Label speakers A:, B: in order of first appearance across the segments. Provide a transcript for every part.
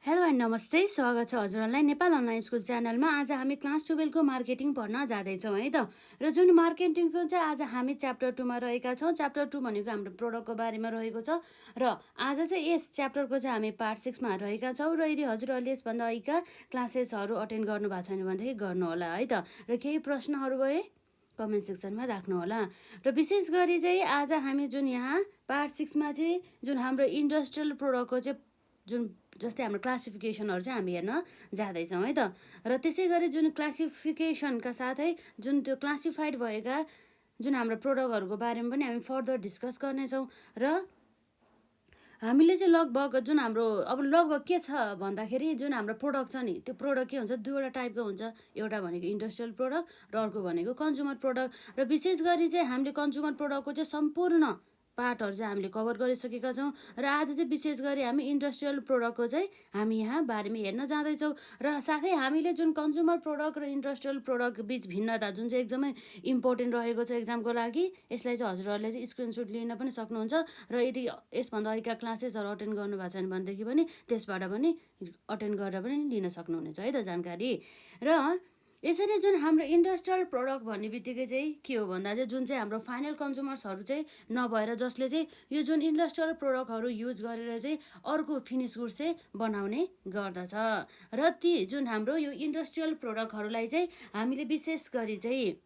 A: Hello and नमस्ते, स्वागत छ हजुरहरूलाई नेपाल अनलाइन स्कुल च्यानलमा। आज हामी क्लास 12को मार्केटिङ पढ्न जाँदैछौँ है त। र जुन मार्केटिङको चाहिँ आज हामी च्याप्टर 2मा रहेका छौँ। च्याप्टर 2 भनेको हाम्रो प्रोडक्टको बारेमा रहेको छ र आज चाहिँ यस च्याप्टरको चाहिँ हामी पार्ट 6मा रहेका छौँ। र यदि हजुरहरूले यसभन्दा अघिका क्लासेसहरू अटेन्ड गर्नुभएको छैन भनेदेखि गर्नुहोला है त। र केही प्रश्नहरू भए कमेन्ट सेक्सनमा राख्नुहोला। र विशेष गरी चाहिँ आज हामी जुन यहाँ पार्ट 6मा चाहिँ जुन हाम्रो इन्डस्ट्रियल प्रोडक्टको चाहिँ जुन जस्तै हाम्रो क्लासिफिकेसनहरू चाहिँ हामी हेर्न जाँदैछौँ है त। र त्यसै गरी जुन क्लासिफिकेसनका साथै जुन त्यो क्लासिफाइड भएका जुन हाम्रो प्रोडक्टहरूको बारेमा पनि हामी फर्दर डिस्कस गर्नेछौँ। र हामीले चाहिँ लगभग जुन हाम्रो अब लगभग के छ भन्दाखेरि जुन हाम्रो प्रोडक्ट छ नि, त्यो प्रोडक्ट के हुन्छ, दुईवटा टाइपको हुन्छ। एउटा भनेको इन्डस्ट्रियल प्रोडक्ट र अर्को भनेको कन्ज्युमर प्रोडक्ट। र विशेष गरी चाहिँ हामीले कन्ज्युमर प्रोडक्टको चाहिँ सम्पूर्ण पार्टहरू चाहिँ हामीले कभर गरिसकेका छौँ। र आज चाहिँ विशेष गरी हामी इन्डस्ट्रियल प्रोडक्टको चाहिँ हामी यहाँ बारेमा हेर्न जाँदैछौँ। र साथै हामीले जुन कन्ज्युमर प्रोडक्ट र इन्डस्ट्रियल प्रोडक्ट बिच भिन्नता जुन चाहिँ एकदमै इम्पोर्टेन्ट रहेको छ एक्जामको लागि, यसलाई चाहिँ हजुरहरूले चाहिँ स्क्रिनसट लिन पनि सक्नुहुन्छ। र यदि यसभन्दा अघिका क्लासेसहरू अटेन्ड गर्नुभएको छैन भनेदेखि पनि त्यसबाट पनि अटेन्ड गरेर पनि लिन सक्नुहुनेछ है त जानकारी। र यसरी जुन हाम्रो इन्डस्ट्रियल प्रोडक्ट भन्ने बित्तिकै चाहिँ के हो भन्दा चाहिँ जुन चाहिँ हाम्रो फाइनल कन्ज्युमर्सहरू चाहिँ नभएर जसले चाहिँ यो जुन इन्डस्ट्रियल प्रोडक्टहरू युज गरेर चाहिँ अर्को फिनिस गुड्स चाहिँ बनाउने गर्दछ। र ती जुन हाम्रो यो इन्डस्ट्रियल प्रोडक्टहरूलाई चाहिँ हामीले विशेष गरी चाहिँ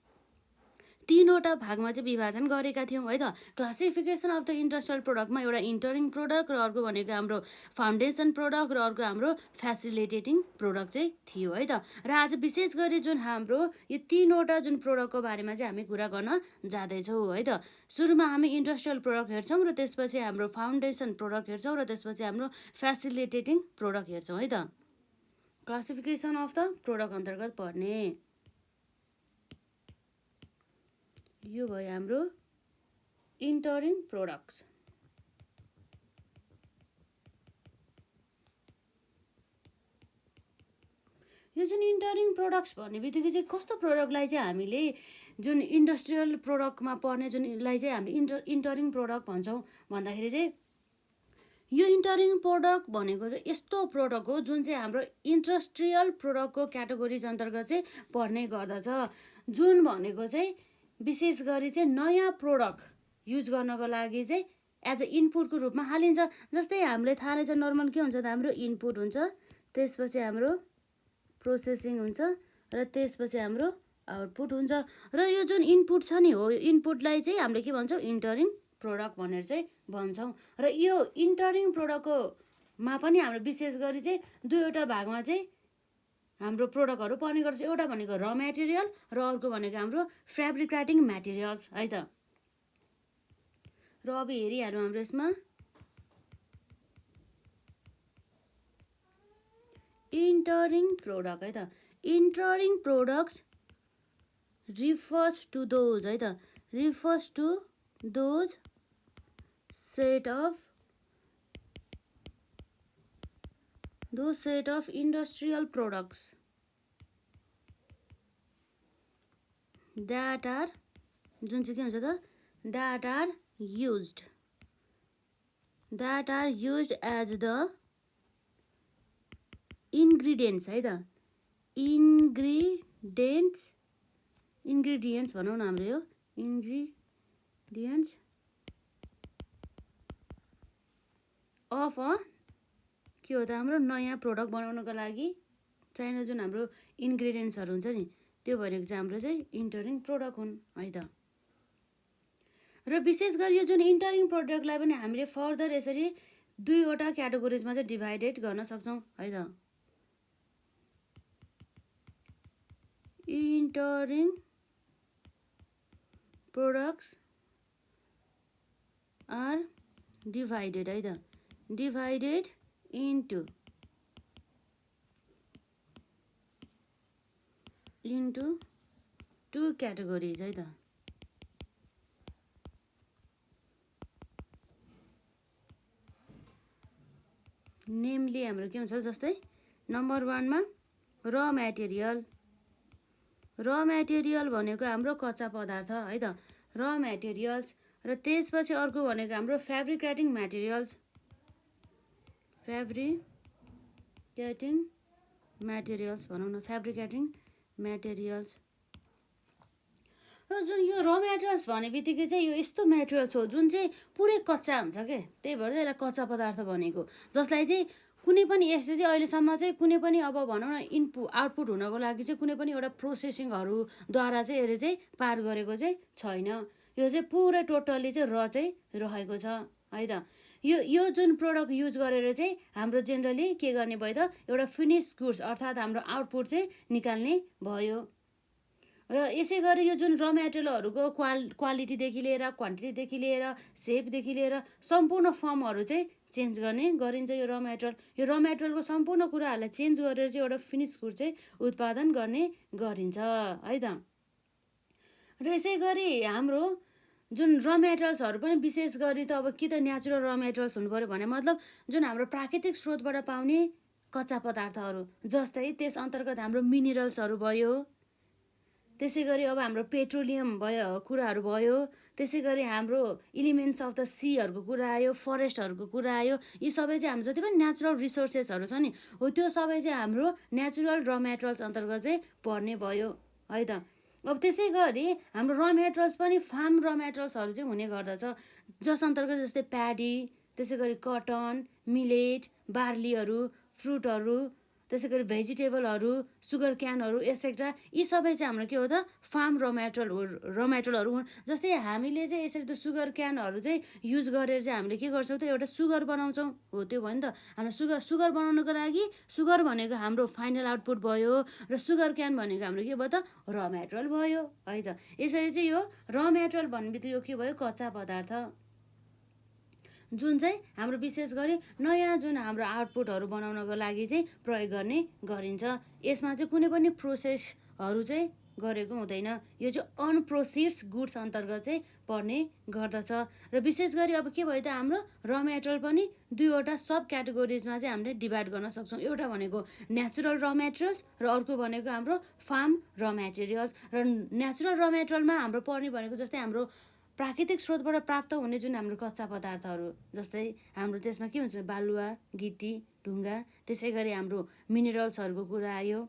A: तीनवटा भागमा चाहिँ विभाजन गरेका थियौँ है त। क्लासिफिकेसन अफ द इन्डस्ट्रियल प्रोडक्टमा एउटा इन्टरिङ प्रोडक्ट र अर्को भनेको हाम्रो फाउन्डेसन प्रोडक्ट र अर्को हाम्रो फेसिलिटेटिङ प्रोडक्ट चाहिँ थियो है त। र आज विशेष गरी जुन हाम्रो यो तीनवटा जुन प्रोडक्टको बारेमा चाहिँ हामी कुरा गर्न जाँदैछौँ है त। सुरुमा हामी इन्डस्ट्रियल प्रोडक्ट हेर्छौँ र त्यसपछि हाम्रो फाउन्डेसन प्रोडक्ट हेर्छौँ र त्यसपछि हाम्रो फेसिलिटेटिङ प्रोडक्ट हेर्छौँ है त। क्लासिफिकेसन अफ द प्रोडक्ट अन्तर्गत पर्ने यो भयो हाम्रो इन्टरिङ प्रोडक्ट्स। यो जुन इन्टरिङ प्रोडक्ट्स भन्ने बित्तिकै चाहिँ कस्तो प्रोडक्टलाई चाहिँ हामीले जुन इन्डस्ट्रियल प्रोडक्टमा पर्ने जुनलाई चाहिँ हामीले इन्टरिङ प्रोडक्ट भन्छौँ भन्दाखेरि चाहिँ यो इन्टरिङ प्रोडक्ट भनेको चाहिँ यस्तो प्रोडक्ट हो जुन चाहिँ हाम्रो इन्डस्ट्रियल प्रोडक्टको क्याटेगोरिज अन्तर्गत चाहिँ पर्ने गर्दछ। जुन भनेको चाहिँ विशेष गरी चाहिँ नयाँ प्रोडक्ट युज गर्नको लागि चाहिँ एज अ इनपुटको रूपमा हालिन्छ। जस्तै हामीलाई थाहा नै छ नर्मल के हुन्छ त, हाम्रो इनपुट हुन्छ, त्यसपछि हाम्रो प्रोसेसिङ हुन्छ र त्यसपछि हाम्रो आउटपुट हुन्छ। र यो जुन इनपुट छ नि हो, इनपुटलाई चाहिँ हामीले के भन्छौँ, इन्टरिङ प्रोडक्ट भनेर चाहिँ भन्छौँ। र यो इन्टरिङ प्रोडक्टको मा पनि हाम्रो विशेष गरी चाहिँ दुईवटा भागमा चाहिँ हाम्रो प्रोडक्टहरू पर्ने गर्छ। एउटा भनेको र मेटेरियल र अर्को भनेको हाम्रो फेब्रिकेटिङ मेटेरियल्स है त। र अब हेरिहालौँ हाम्रो यसमा इन्टरिङ प्रोडक्ट है त। Entering products refers to those है त, refers to those set of industrial products that are, जुन चाहिँ के हुन्छ त, that are used as the ingredients है त। इन्ग्रिडियन्ट्स भनौँ न, हाम्रो यो इन्ग्रिडियन्ट्स अफ अ के हो त, हाम्रो नयाँ प्रोडक्ट बनाउनको लागि चाहिने जुन हाम्रो इन्ग्रिडियन्ट्सहरू हुन्छ नि, त्यो भनेको चाहिँ हाम्रो चाहिँ इन्टरिङ प्रोडक्ट हुन् है त। र विशेष गरी यो जुन इन्टरिङ प्रोडक्टलाई पनि हामीले फर्दर यसरी दुईवटा क्याटेगोरिजमा चाहिँ डिभाइडेड गर्न सक्छौँ है त। इन्टरिङ प्रोडक्ट्स आर डिभाइडेड है त, डिभाइडेड इन्टु टु क्याटेगोरिज है त। नेमली हाम्रो के हुन्छ, जस्तै नम्बर 1मा र मेटेरियल भनेको हाम्रो कच्चा पदार्थ है त, र मेटेरियल्स। र त्यसपछि अर्को भनेको हाम्रो फेब्रिकेटिङ मेटेरियल्स, फेब्रिकेटिङ फेब्रिकेटिङ म्याटेरियल्स भनौँ न, फेब्रिकेटिङ म्याटेरियल्स। र जुन यो र मेटेरियल्स भन्ने बित्तिकै चाहिँ यो यस्तो मेटेरियल्स हो जुन चाहिँ पुरै कच्चा हुन्छ क्या, त्यही भएर चाहिँ यसलाई कच्चा पदार्थ भनेको, जसलाई चाहिँ कुनै पनि यसले चाहिँ अहिलेसम्म चाहिँ कुनै पनि अब भनौँ न आउटपुट हुनको लागि चाहिँ कुनै पनि एउटा प्रोसेसिङहरूद्वारा चाहिँ यसले चाहिँ पार गरेको चाहिँ छैन। यो चाहिँ पुरै टोटल्ली चाहिँ चाहिँ रहेको छ है त। यो जुन प्रोडक्ट युज गरेर चाहिँ हाम्रो जेनरली के गर्ने भयो त, एउटा फिनिस गुड्स अर्थात् हाम्रो आउटपुट चाहिँ निकाल्ने भयो। र यसै गरी यो जुन र मेटेरियलहरूको क्वालिटीदेखि लिएर, क्वान्टिटीदेखि लिएर, सेपदेखि लिएर सम्पूर्ण फर्महरू चाहिँ चेन्ज गर्ने गरिन्छ यो र मेटेरियल। यो र मेटेरियलको सम्पूर्ण कुराहरूलाई चेन्ज गरेर चाहिँ एउटा फिनिस गुड चाहिँ उत्पादन गर्ने गरिन्छ है त। र यसै गरी हाम्रो जुन र मेटेरियल्सहरू पनि विशेष गरी त अब कि त नेचुरल र मेटेरियल्स हुनु पऱ्यो भने मतलब जुन हाम्रो प्राकृतिक स्रोतबाट पाउने कच्चा पदार्थहरू, जस्तै त्यस अन्तर्गत हाम्रो मिनरल्सहरू भयो, त्यसै गरी अब हाम्रो पेट्रोलियम भयो कुराहरू भयो, त्यसै गरी हाम्रो इलिमेन्ट्स अफ द सीहरूको कुरा आयो, फरेस्टहरूको कुरा आयो। यी सबै चाहिँ हाम्रो जति पनि नेचुरल रिसोर्सेसहरू छ नि हो, त्यो सबै चाहिँ हाम्रो नेचुरल र मेटेरियल्स अन्तर्गत चाहिँ पर्ने भयो है त। अब त्यसै गरी हाम्रो र मेटेरियल्स पनि फार्म र मेटेरियल्सहरू चाहिँ हुने गर्दछ, जस अन्तर्गत जस्तै प्याडी, त्यसै गरी कटन, मिलेट, बार्लीहरू, फ्रुटहरू, त्यसै गरी भेजिटेबलहरू, सुगर क्यानहरू एसेक्ट्रा, यी सबै चाहिँ हाम्रो के हो त फार्म र मेटेरियलहरू हुन्। जस्तै हामीले चाहिँ यसरी त सुगर क्यानहरू चाहिँ युज गरेर चाहिँ हामीले के गर्छौँ त एउटा सुगर बनाउँछौँ हो, त्यो भयो नि त। हाम्रो सुगर बनाउनुको लागि सुगर भनेको हाम्रो फाइनल आउटपुट भयो र सुगर क्यान भनेको हाम्रो के भयो त र मेटेरियल भयो है त। यसरी चाहिँ यो र मेटेरियल भन्ने बित्तिकै यो के भयो कच्चा पदार्थ, जुन चाहिँ हाम्रो विशेष गरी नयाँ जुन हाम्रो आउटपुटहरू बनाउनको लागि चाहिँ प्रयोग गर्ने गरिन्छ। यसमा चाहिँ कुनै पनि प्रोसेसहरू चाहिँ गरेको हुँदैन। यो चाहिँ अनप्रोसेस्ड गुड्स अन्तर्गत चाहिँ पर्ने गर्दछ। र विशेष गरी अब के भयो त हाम्रो र मेटेरियल पनि दुईवटा सब क्याटेगोरिजमा चाहिँ हामीले डिभाइड गर्न सक्छौँ। एउटा भनेको नेचुरल र मेटेरियल्स र अर्को भनेको हाम्रो फार्म र मेटेरियल्स। र नेचुरल र मेटेरियलमा हाम्रो पर्ने भनेको जस्तै हाम्रो प्राकृतिक स्रोतबाट प्राप्त हुने जुन हाम्रो कच्चा पदार्थहरू, जस्तै हाम्रो त्यसमा के हुन्छ बालुवा, गिटी, ढुङ्गा, त्यसै गरी हाम्रो मिनरल्सहरूको कुरा आयो,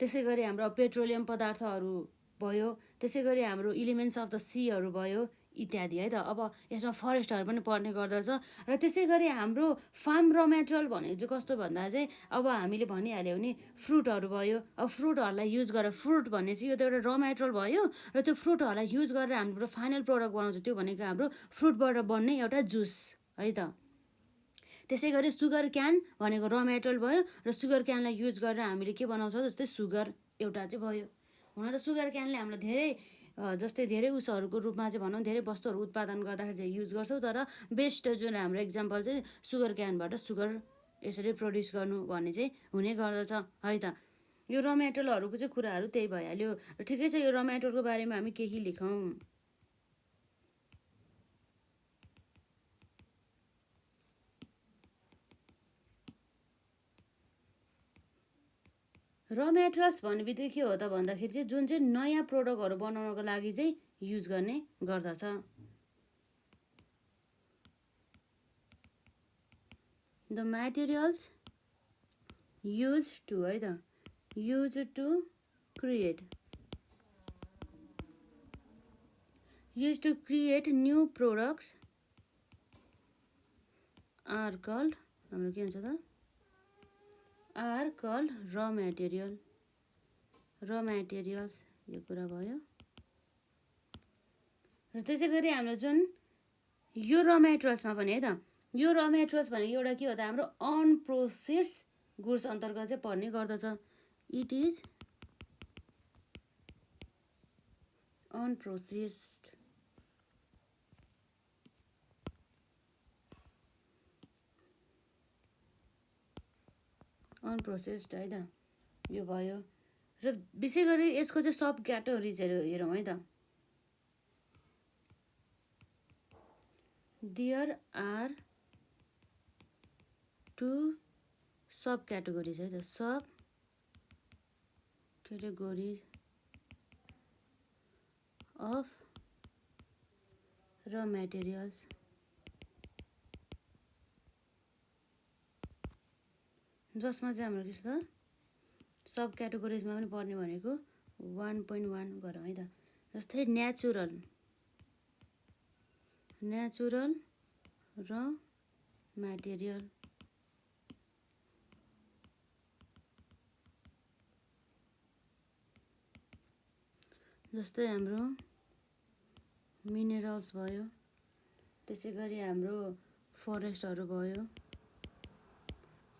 A: त्यसै गरी हाम्रो पेट्रोलियम पदार्थहरू भयो, त्यसै गरी हाम्रो इलिमेन्ट्स अफ द सीहरू भयो इत्यादि है त। अब यसमा फरेस्टहरू पनि पर्ने गर्दछ। र त्यसै गरी हाम्रो फार्म र मेटेरियल भनेको चाहिँ कस्तो भन्दा चाहिँ अब हामीले भनिहाल्यो भने फ्रुटहरू भयो। अब फ्रुटहरूलाई युज गरेर, फ्रुट भन्ने चाहिँ यो त एउटा र मेटेरियल भयो र त्यो फ्रुटहरूलाई युज गरेर हाम्रो फाइनल प्रडक्ट बनाउँछ, त्यो भनेको हाम्रो फ्रुटबाट बन्ने एउटा जुस है त। त्यसै गरी सुगर क्यान भनेको र मेटेरियल भयो र सुगर क्यानलाई युज गरेर हामीले के बनाउँछौँ जस्तै सुगर एउटा चाहिँ भयो। हुन त सुगर क्यानले हामीलाई धेरै जस्तै धेरै उसहरूको रूपमा चाहिँ भनौँ धेरै वस्तुहरू उत्पादन गर्दाखेरि चाहिँ युज गर्छौँ, तर बेस्ट जुन हाम्रो इक्जाम्पल चाहिँ सुगर क्यानबाट सुगर यसरी प्रड्युस गर्नु भन्ने चाहिँ हुने गर्दछ है त। यो र मेटेरियलहरूको चाहिँ कुराहरू त्यही भइहाल्यो। र ठिकै छ, यो र मेटेरियलको बारेमा हामी केही लेखौँ। र मेटेरियल्स भन्ने बित्तिकै के हो त भन्दाखेरि चाहिँ जुन चाहिँ नयाँ प्रोडक्टहरू बनाउनको लागि चाहिँ युज गर्ने गर्दछ। द मेटेरियल्स युज टु है त, use to create new products are called, हाम्रो के हुन्छ त आर कल्ड र मेटेरियल्स, यो कुरा भयो। र त्यसै गरी हाम्रो जुन यो र मेटेरियल्समा पनि है त, यो र मेटेरियल्स भनेको एउटा के हो त हाम्रो अनप्रोसेस्ड गुड्स अन्तर्गत चाहिँ पर्ने गर्दछ। इट इज अनप्रोसेस्ड है त, यो भयो। र विशेष गरी यसको चाहिँ सब क्याटेगोरिजहरू हेरौँ है त। देयर आर 2 सब क्याटेगोरिज है त, सब क्याटेगोरिज अफ र मेटेरियल्स। जसमा चाहिँ हाम्रो के छ त सब क्याटेगोरिजमा पनि पर्ने भनेको 1.1 गरौँ है त। जस्तै नेचुरल र म्याटेरियल, जस्तै हाम्रो मिनरल्स भयो, त्यसै गरी हाम्रो फरेस्टहरू भयो,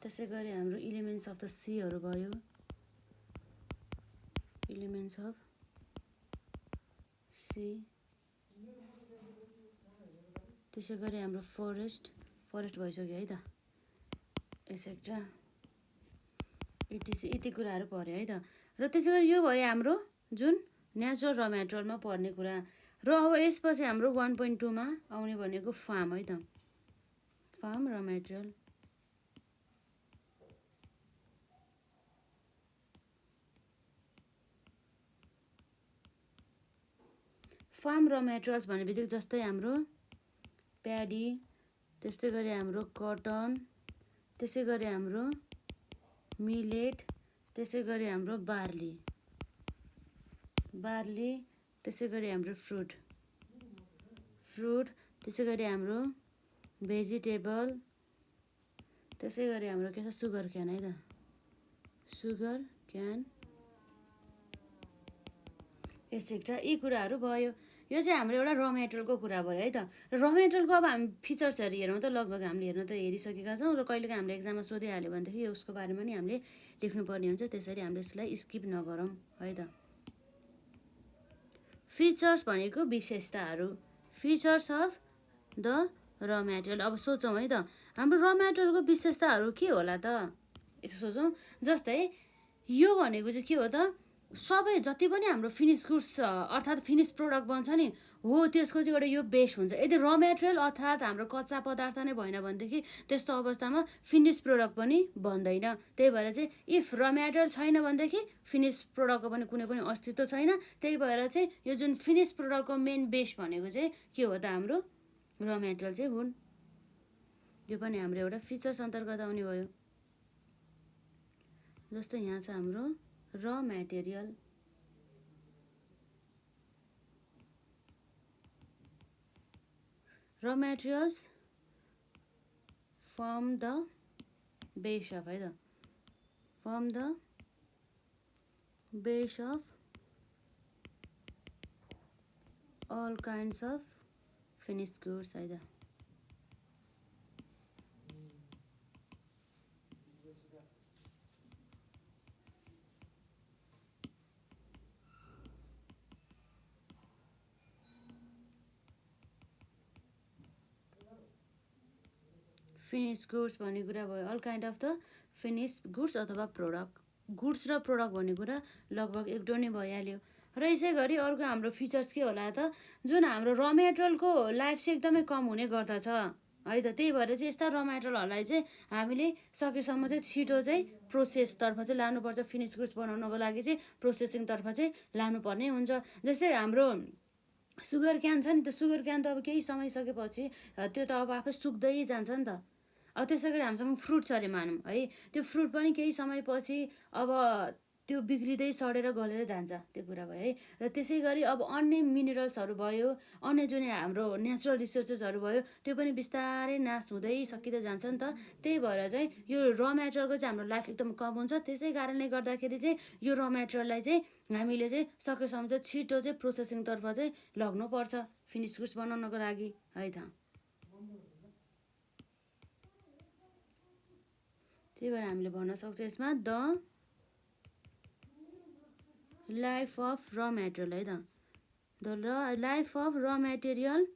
A: त्यसै गरी हाम्रो इलिमेन्ट्स अफ द सीहरू भयो, इलिमेन्ट्स अफ सी, त्यसै गरी हाम्रो फरेस्ट भइसक्यो है त, एक्सेट्रा इटिसी यति कुराहरू पऱ्यो है त। र त्यसै गरी यो भयो हाम्रो जुन नेचुरल र म्याटेरियलमा पर्ने कुरा। र अब यसपछि हाम्रो 1.2 मा आउने भनेको फार्म है त, फार्म र म्याटेरियल। फार्म र मेटेरियल्स भन्ने बित्तिकै जस्तै हाम्रो प्याडी, त्यस्तै गरी हाम्रो कटन, त्यसै गरी हाम्रो मिलेट, त्यसै गरी हाम्रो बार्ली, त्यसै गरी हाम्रो फ्रुट, त्यसै गरी हाम्रो भेजिटेबल, त्यसै गरी हाम्रो के छ सुगर क्यान है त, सुगर क्यान एक्सेट्रा यी कुराहरू भयो। यो चाहिँ हाम्रो एउटा र मेटेरियलको कुरा भयो है त। र मेटेरियलको अब हामी फिचर्सहरू हेरौँ त लगभग हामीले हेरिसकेका छौँ र कहिलेकाहीँ हामीले एक्जाममा सोधिहाल्यो भनेदेखि यसको बारेमा नि हामीले लेख्नुपर्ने हुन्छ, त्यसरी हामीले यसलाई स्किप नगरौँ है त। फिचर्स भनेको विशेषताहरू, फिचर्स अफ द र मेटेरियल। अब सोचौँ है त हाम्रो र मेटेरियलको विशेषताहरू के होला त, यसो सोचौँ। जस्तै यो भनेको चाहिँ के हो त, सबै जति पनि हाम्रो फिनिस गुड्स छ अर्थात् फिनिस प्रोडक्ट बन्छ नि हो, त्यसको चाहिँ एउटा यो बेस हुन्छ। यदि र मेटेरियल अर्थात् हाम्रो कच्चा पदार्थ नै भएन भनेदेखि त्यस्तो अवस्थामा फिनिस प्रोडक्ट पनि बन्दैन। त्यही भएर चाहिँ इफ र मेटेरियल छैन भनेदेखि फिनिस प्रोडक्टको पनि कुनै पनि अस्तित्व छैन। त्यही भएर चाहिँ यो जुन फिनिस प्रोडक्टको मेन बेस भनेको चाहिँ के हो त, हाम्रो र मेटेरियल चाहिँ हुन्। यो पनि हाम्रो एउटा फिचर्स अन्तर्गत आउने भयो। जस्तै यहाँ छ हाम्रो raw material, raw materials form the base of है त, form the base of all kinds of finish goods है त। फिनिस गुड्स भन्ने कुरा भयो, all kind of the finish goods अथवा प्रोडक्ट। गुड्स र प्रोडक्ट भन्ने कुरा लगभग एक नै भइहाल्यो। र यसै गरी अर्को हाम्रो फिचर्स के होला त, जुन हाम्रो र मेटेरियलको लाइफ चाहिँ एकदमै कम हुने गर्दछ है त। त्यही भएर चाहिँ यस्ता र मेटेरियलहरूलाई चाहिँ हामीले सकेसम्म चाहिँ छिटो चाहिँ प्रोसेसतर्फ चाहिँ लानुपर्छ। फिनिस गुड्स बनाउनको लागि चाहिँ प्रोसेसिङतर्फ चाहिँ लानुपर्ने हुन्छ। जस्तै हाम्रो सुगर क्यान छ नि, त सुगर क्यान त अब केही समय सकेपछि त्यो त अब आफै सुक्दै जान्छ नि त। अब त्यसै गरी हामीसँग फ्रुट छ अरे मानौँ है, त्यो फ्रुट पनि केही समयपछि अब त्यो बिग्रिँदै सडेर गलेर जान्छ, त्यो कुरा भयो है। र त्यसै गरी अब अन्य मिनरल्सहरू भयो, अन्य जुन हाम्रो नेचुरल रिसोर्सेसहरू भयो, त्यो पनि बिस्तारै नाश हुँदै सकिँदै जान्छ नि त। त्यही भएर चाहिँ यो र मेटेरियलको चाहिँ हाम्रो लाइफ एकदम कम हुन्छ। त्यसै कारणले गर्दाखेरि चाहिँ यो र मेटेरियललाई चाहिँ हामीले चाहिँ सकेसम्म चाहिँ छिटो चाहिँ प्रोसेसिङतर्फ चाहिँ लग्नुपर्छ फिनिस गुड्स बनाउनको लागि है त। त्यही भएर हामीले भन्न सक्छौँ यसमा the life of raw material है त, the life of raw material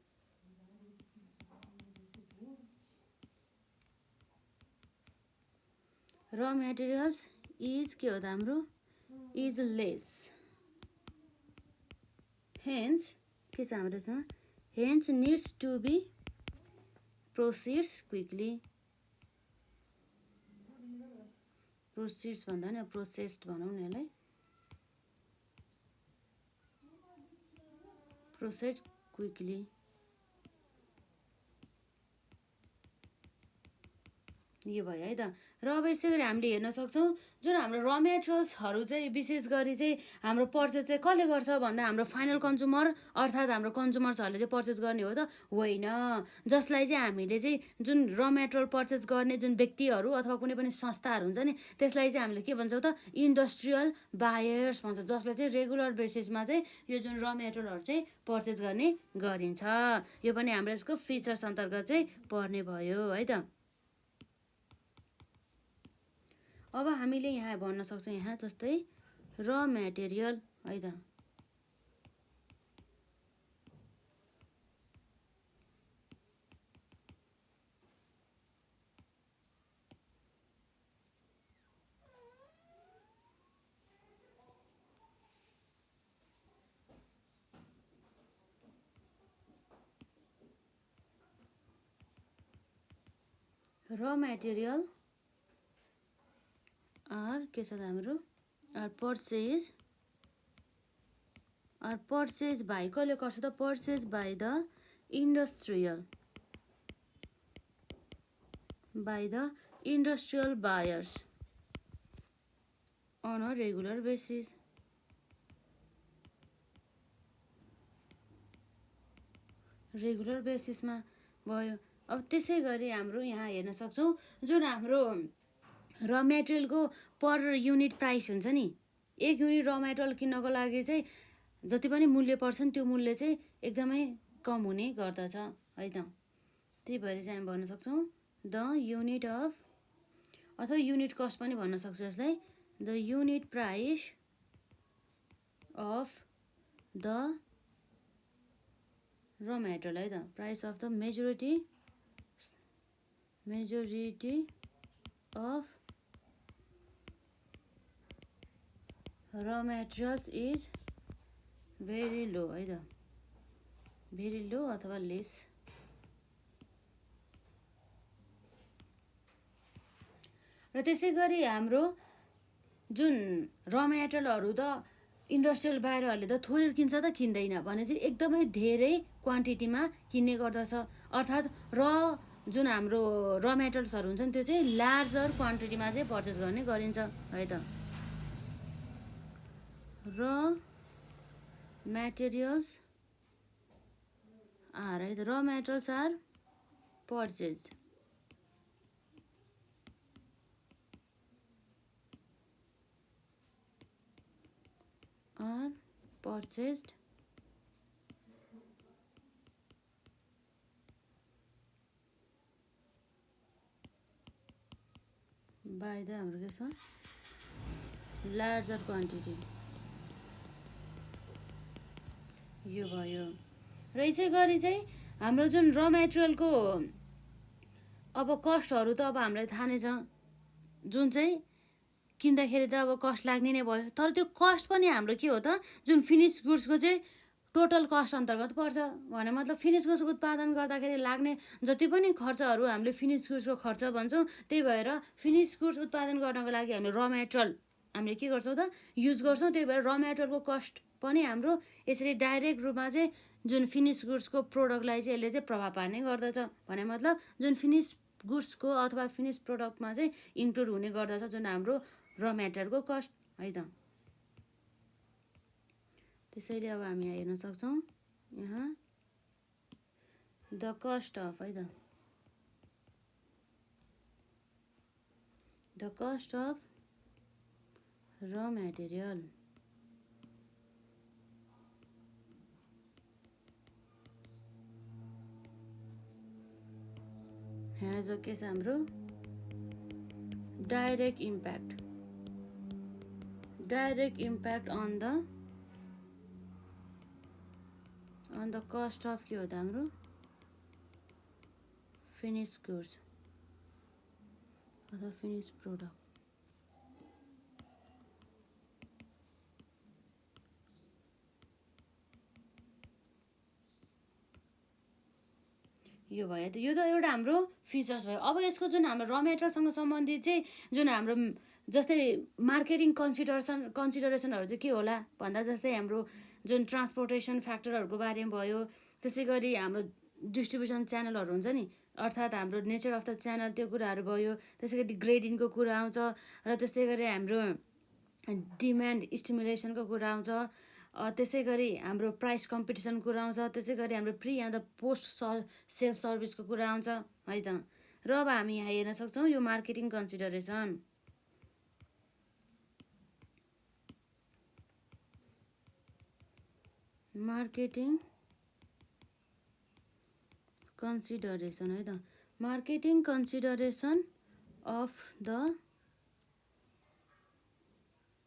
A: raw materials is के हो त हाम्रो इज लेस, हेन्स के छ हाम्रोसँग, hence needs to be processed quickly, processed भन्दा नि प्रोसेस्ड भनौँ न यसलाई, प्रोसेस्ड क्विकली। यो भयो है त। र अब यसै गरी हामीले हेर्न सक्छौँ जुन हाम्रो र मेटेरियल्सहरू चाहिँ विशेष गरी चाहिँ हाम्रो पर्चेस चाहिँ कसले गर्छ भन्दा हाम्रो फाइनल कन्ज्युमर अर्थात् हाम्रो कन्ज्युमर्सहरूले चाहिँ पर्चेस गर्ने हो त होइन। जसलाई चाहिँ हामीले चाहिँ जुन र मेटेरियल पर्चेस गर्ने जुन व्यक्तिहरू अथवा कुनै पनि संस्थाहरू हुन्छ नि त्यसलाई चाहिँ हामीले के भन्छौँ त इन्डस्ट्रियल बायर्स भन्छ, जसले चाहिँ रेगुलर बेसिसमा चाहिँ यो जुन र मेटेरियलहरू चाहिँ पर्चेस गर्ने गरिन्छ। यो पनि हाम्रो यसको फिचर्स अन्तर्गत चाहिँ पर्ने भयो है त। अब हामीले यहाँ भन्न सक्छौँ यहाँ जस्तै र मेटेरियल है त। र मेटेरियल आर के छ त हाम्रो आर पर्चेज बाई कसले गर्छ त purchase by the industrial buyers on a regular basis. Regular बेसिसमा भयो। अब त्यसै गरी हाम्रो यहाँ हेर्न सक्छौँ जुन हाम्रो र मेटेरियलको पर युनिट प्राइस हुन्छ नि, एक युनिट र मेटेरियल किन्नको लागि चाहिँ जति पनि मूल्य पर्छ नि त्यो मूल्य चाहिँ एकदमै कम हुने गर्दछ है त। त्यही भएर चाहिँ हामी भन्न सक्छौँ द युनिट अफ अथवा युनिट कस्ट पनि भन्न सक्छौँ यसलाई, the unit price of the र मेटेरियल है त, price of the majority of र मेटेरियल्स इज भेरी लो है त, भेरी लो अथवा लेस। र त्यसै गरी हाम्रो जुन र मेटेरियलहरू त इन्डस्ट्रियल बायरहरूले त थोरै किन्छ त किन्दैन भने चाहिँ एकदमै धेरै क्वान्टिटीमा किन्ने गर्दछ। अर्थात् जुन हाम्रो र मेटेरियल्सहरू हुन्छ नि त्यो चाहिँ लार्जर क्वान्टिटीमा चाहिँ पर्चेस गर्ने गरिन्छ है त। र मेटेरियल्स आर है त, raw materials are purchase by the हाम्रो के छ लार्जर क्वान्टिटी। यो भयो। र यसै गरी चाहिँ हाम्रो जुन र मेटेरियलको अब कस्टहरू त अब हामीलाई थाहा नै छ, जुन चाहिँ किन्दाखेरि त अब कस्ट लाग्ने नै भयो। तर त्यो कस्ट पनि हाम्रो के हो त जुन फिनिस गुड्सको चाहिँ टोटल कस्ट अन्तर्गत पर्छ। भने मतलब फिनिस गुड्स उत्पादन गर्दाखेरि लाग्ने जति पनि खर्चहरू हामीले फिनिस गुड्सको खर्च भन्छौँ। त्यही भएर फिनिस गुड्स उत्पादन गर्नको लागि हामीले र मेटेरियल हामीले के गर्छौँ त युज गर्छौँ। त्यही भएर र मेटेरियलको कस्ट पनि हाम्रो यसरी डाइरेक्ट रूपमा चाहिँ जुन फिनिस गुड्सको प्रोडक्टलाई चाहिँ यसले चाहिँ प्रभाव पार्ने गर्दछ। भने मतलब जुन फिनिस गुड्सको अथवा फिनिस प्रोडक्टमा चाहिँ इन्क्लुड हुने गर्दछ जुन हाम्रो र मेटेरियलको कस्ट है त। त्यसैले अब हामी यहाँ हेर्न सक्छौँ यहाँ द कस्ट अफ है त, the cost of raw material यहाँ जो के छ हाम्रो direct impact on the cost of के हो त हाम्रो फिनिस गुड्स अथवा फिनिस प्रोडक्ट। यो भयो त, यो त एउटा हाम्रो फिचर्स भयो। अब यसको जुन हाम्रो र मेटेरियलसँग सम्बन्धित चाहिँ जुन हाम्रो जस्तै मार्केटिङ कन्सिडरेसनहरू चाहिँ के होला भन्दा जस्तै हाम्रो जुन ट्रान्सपोर्टेसन फ्याक्टरहरूको बारेमा भयो। त्यसै गरी हाम्रो डिस्ट्रिब्युसन च्यानलहरू हुन्छ नि, अर्थात् हाम्रो नेचर अफ द च्यानल त्यो कुराहरू भयो। त्यसै गरी ग्रेडिङको कुरा आउँछ र त्यस्तै गरी हाम्रो डिमान्ड स्टिमुलेसनको कुरा आउँछ। त्यसै गरी हाम्रो प्राइस कम्पिटिसन कुरा आउँछ। त्यसै गरी हाम्रो pre and the post sale सर्भिसको कुरा आउँछ है त। र अब हामी यहाँ हेर्न सक्छौँ यो मार्केटिङ कन्सिडरेसन। मार्केटिङ कन्सिडरेसन है त। मार्केटिङ कन्सिडरेसन अफ द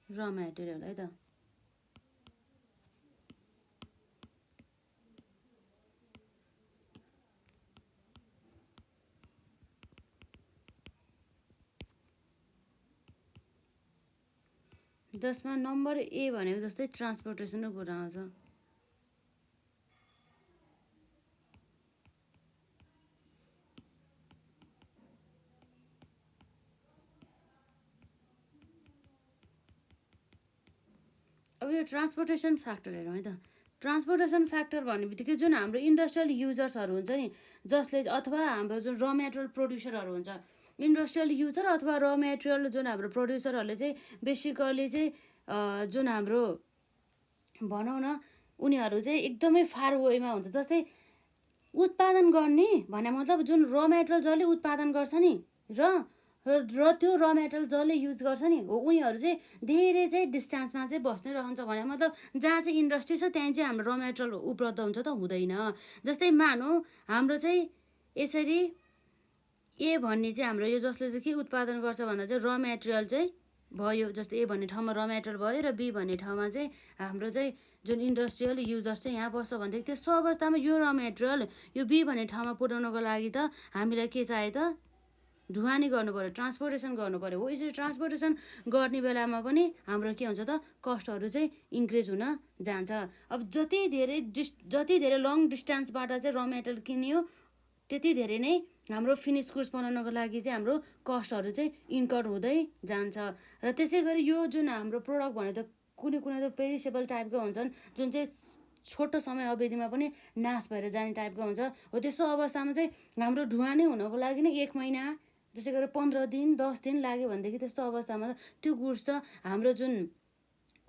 A: र मेटेरियल है त। जसमा नम्बर ए भनेको जस्तै ट्रान्सपोर्टेसनको कुरा आउँछ। अब यो ट्रान्सपोर्टेसन फ्याक्टर हेरौँ है त। ट्रान्सपोर्टेसन फ्याक्टर भन्ने बित्तिकै जुन हाम्रो इन्डस्ट्रियल युजर्सहरू हुन्छ नि, जसले अथवा हाम्रो जुन र मेटेरियल प्रोड्युसरहरू हुन्छ, इन्डस्ट्रियल युजर अथवा र मेटेरियल जुन हाम्रो प्रोड्युसरहरूले चाहिँ बेसिकली चाहिँ जुन हाम्रो भनौँ न उनीहरू चाहिँ एकदमै फार वेमा हुन्छ। जस्तै उत्पादन गर्ने भने मतलब जुन र मेटेरियल जसले उत्पादन गर्छ नि र त्यो र मेटेरियल जसले युज गर्छ नि हो, उनीहरू चाहिँ धेरै चाहिँ डिस्टेन्समा चाहिँ बस्नै रहन्छ। भने मतलब जहाँ चाहिँ इन्डस्ट्री छ त्यहाँ चाहिँ हाम्रो र मेटेरियल उपलब्ध हुन्छ त हुँदैन। जस्तै मानौँ हाम्रो चाहिँ यसरी ए भन्ने चाहिँ हाम्रो यो जसले चाहिँ के उत्पादन गर्छ भन्दा चाहिँ र मेटेरियल चाहिँ भयो। जस्तै ए भन्ने ठाउँमा र मेटेरियल भयो र बी भन्ने ठाउँमा चाहिँ हाम्रो चाहिँ जुन इन्डस्ट्रियल युजर्स चाहिँ यहाँ बस्छ भनेदेखि त्यस्तो अवस्थामा यो र मेटेरियल यो बी भन्ने ठाउँमा पुर्याउनको लागि त हामीलाई के चाहियो त ढुवानी गर्नु पऱ्यो, ट्रान्सपोर्टेसन गर्नु पऱ्यो। हो यसरी ट्रान्सपोर्टेसन गर्ने बेलामा पनि हाम्रो के हुन्छ त कस्टहरू चाहिँ इन्क्रिज हुन जान्छ। अब जति धेरै लङ डिस्टेन्सबाट चाहिँ र मेटेरियल किनियो त्यति धेरै नै हाम्रो फिनिस गुड्स बनाउनको लागि चाहिँ हाम्रो कस्टहरू चाहिँ इन्कर हुँदै जान्छ। र त्यसै गरी यो जुन हाम्रो प्रोडक्ट भने त कुनै त पेरिसेबल टाइपको हुन्छन् जुन चाहिँ छोटो समय अवधिमा पनि नाश भएर जाने टाइपको हुन्छ। हो त्यस्तो अवस्थामा चाहिँ हाम्रो ढुवानी हुनको लागि नै 1 महिना त्यसै गरी 15 दिन 10 दिन लाग्यो भनेदेखि त्यस्तो अवस्थामा त्यो गुड्स त हाम्रो जुन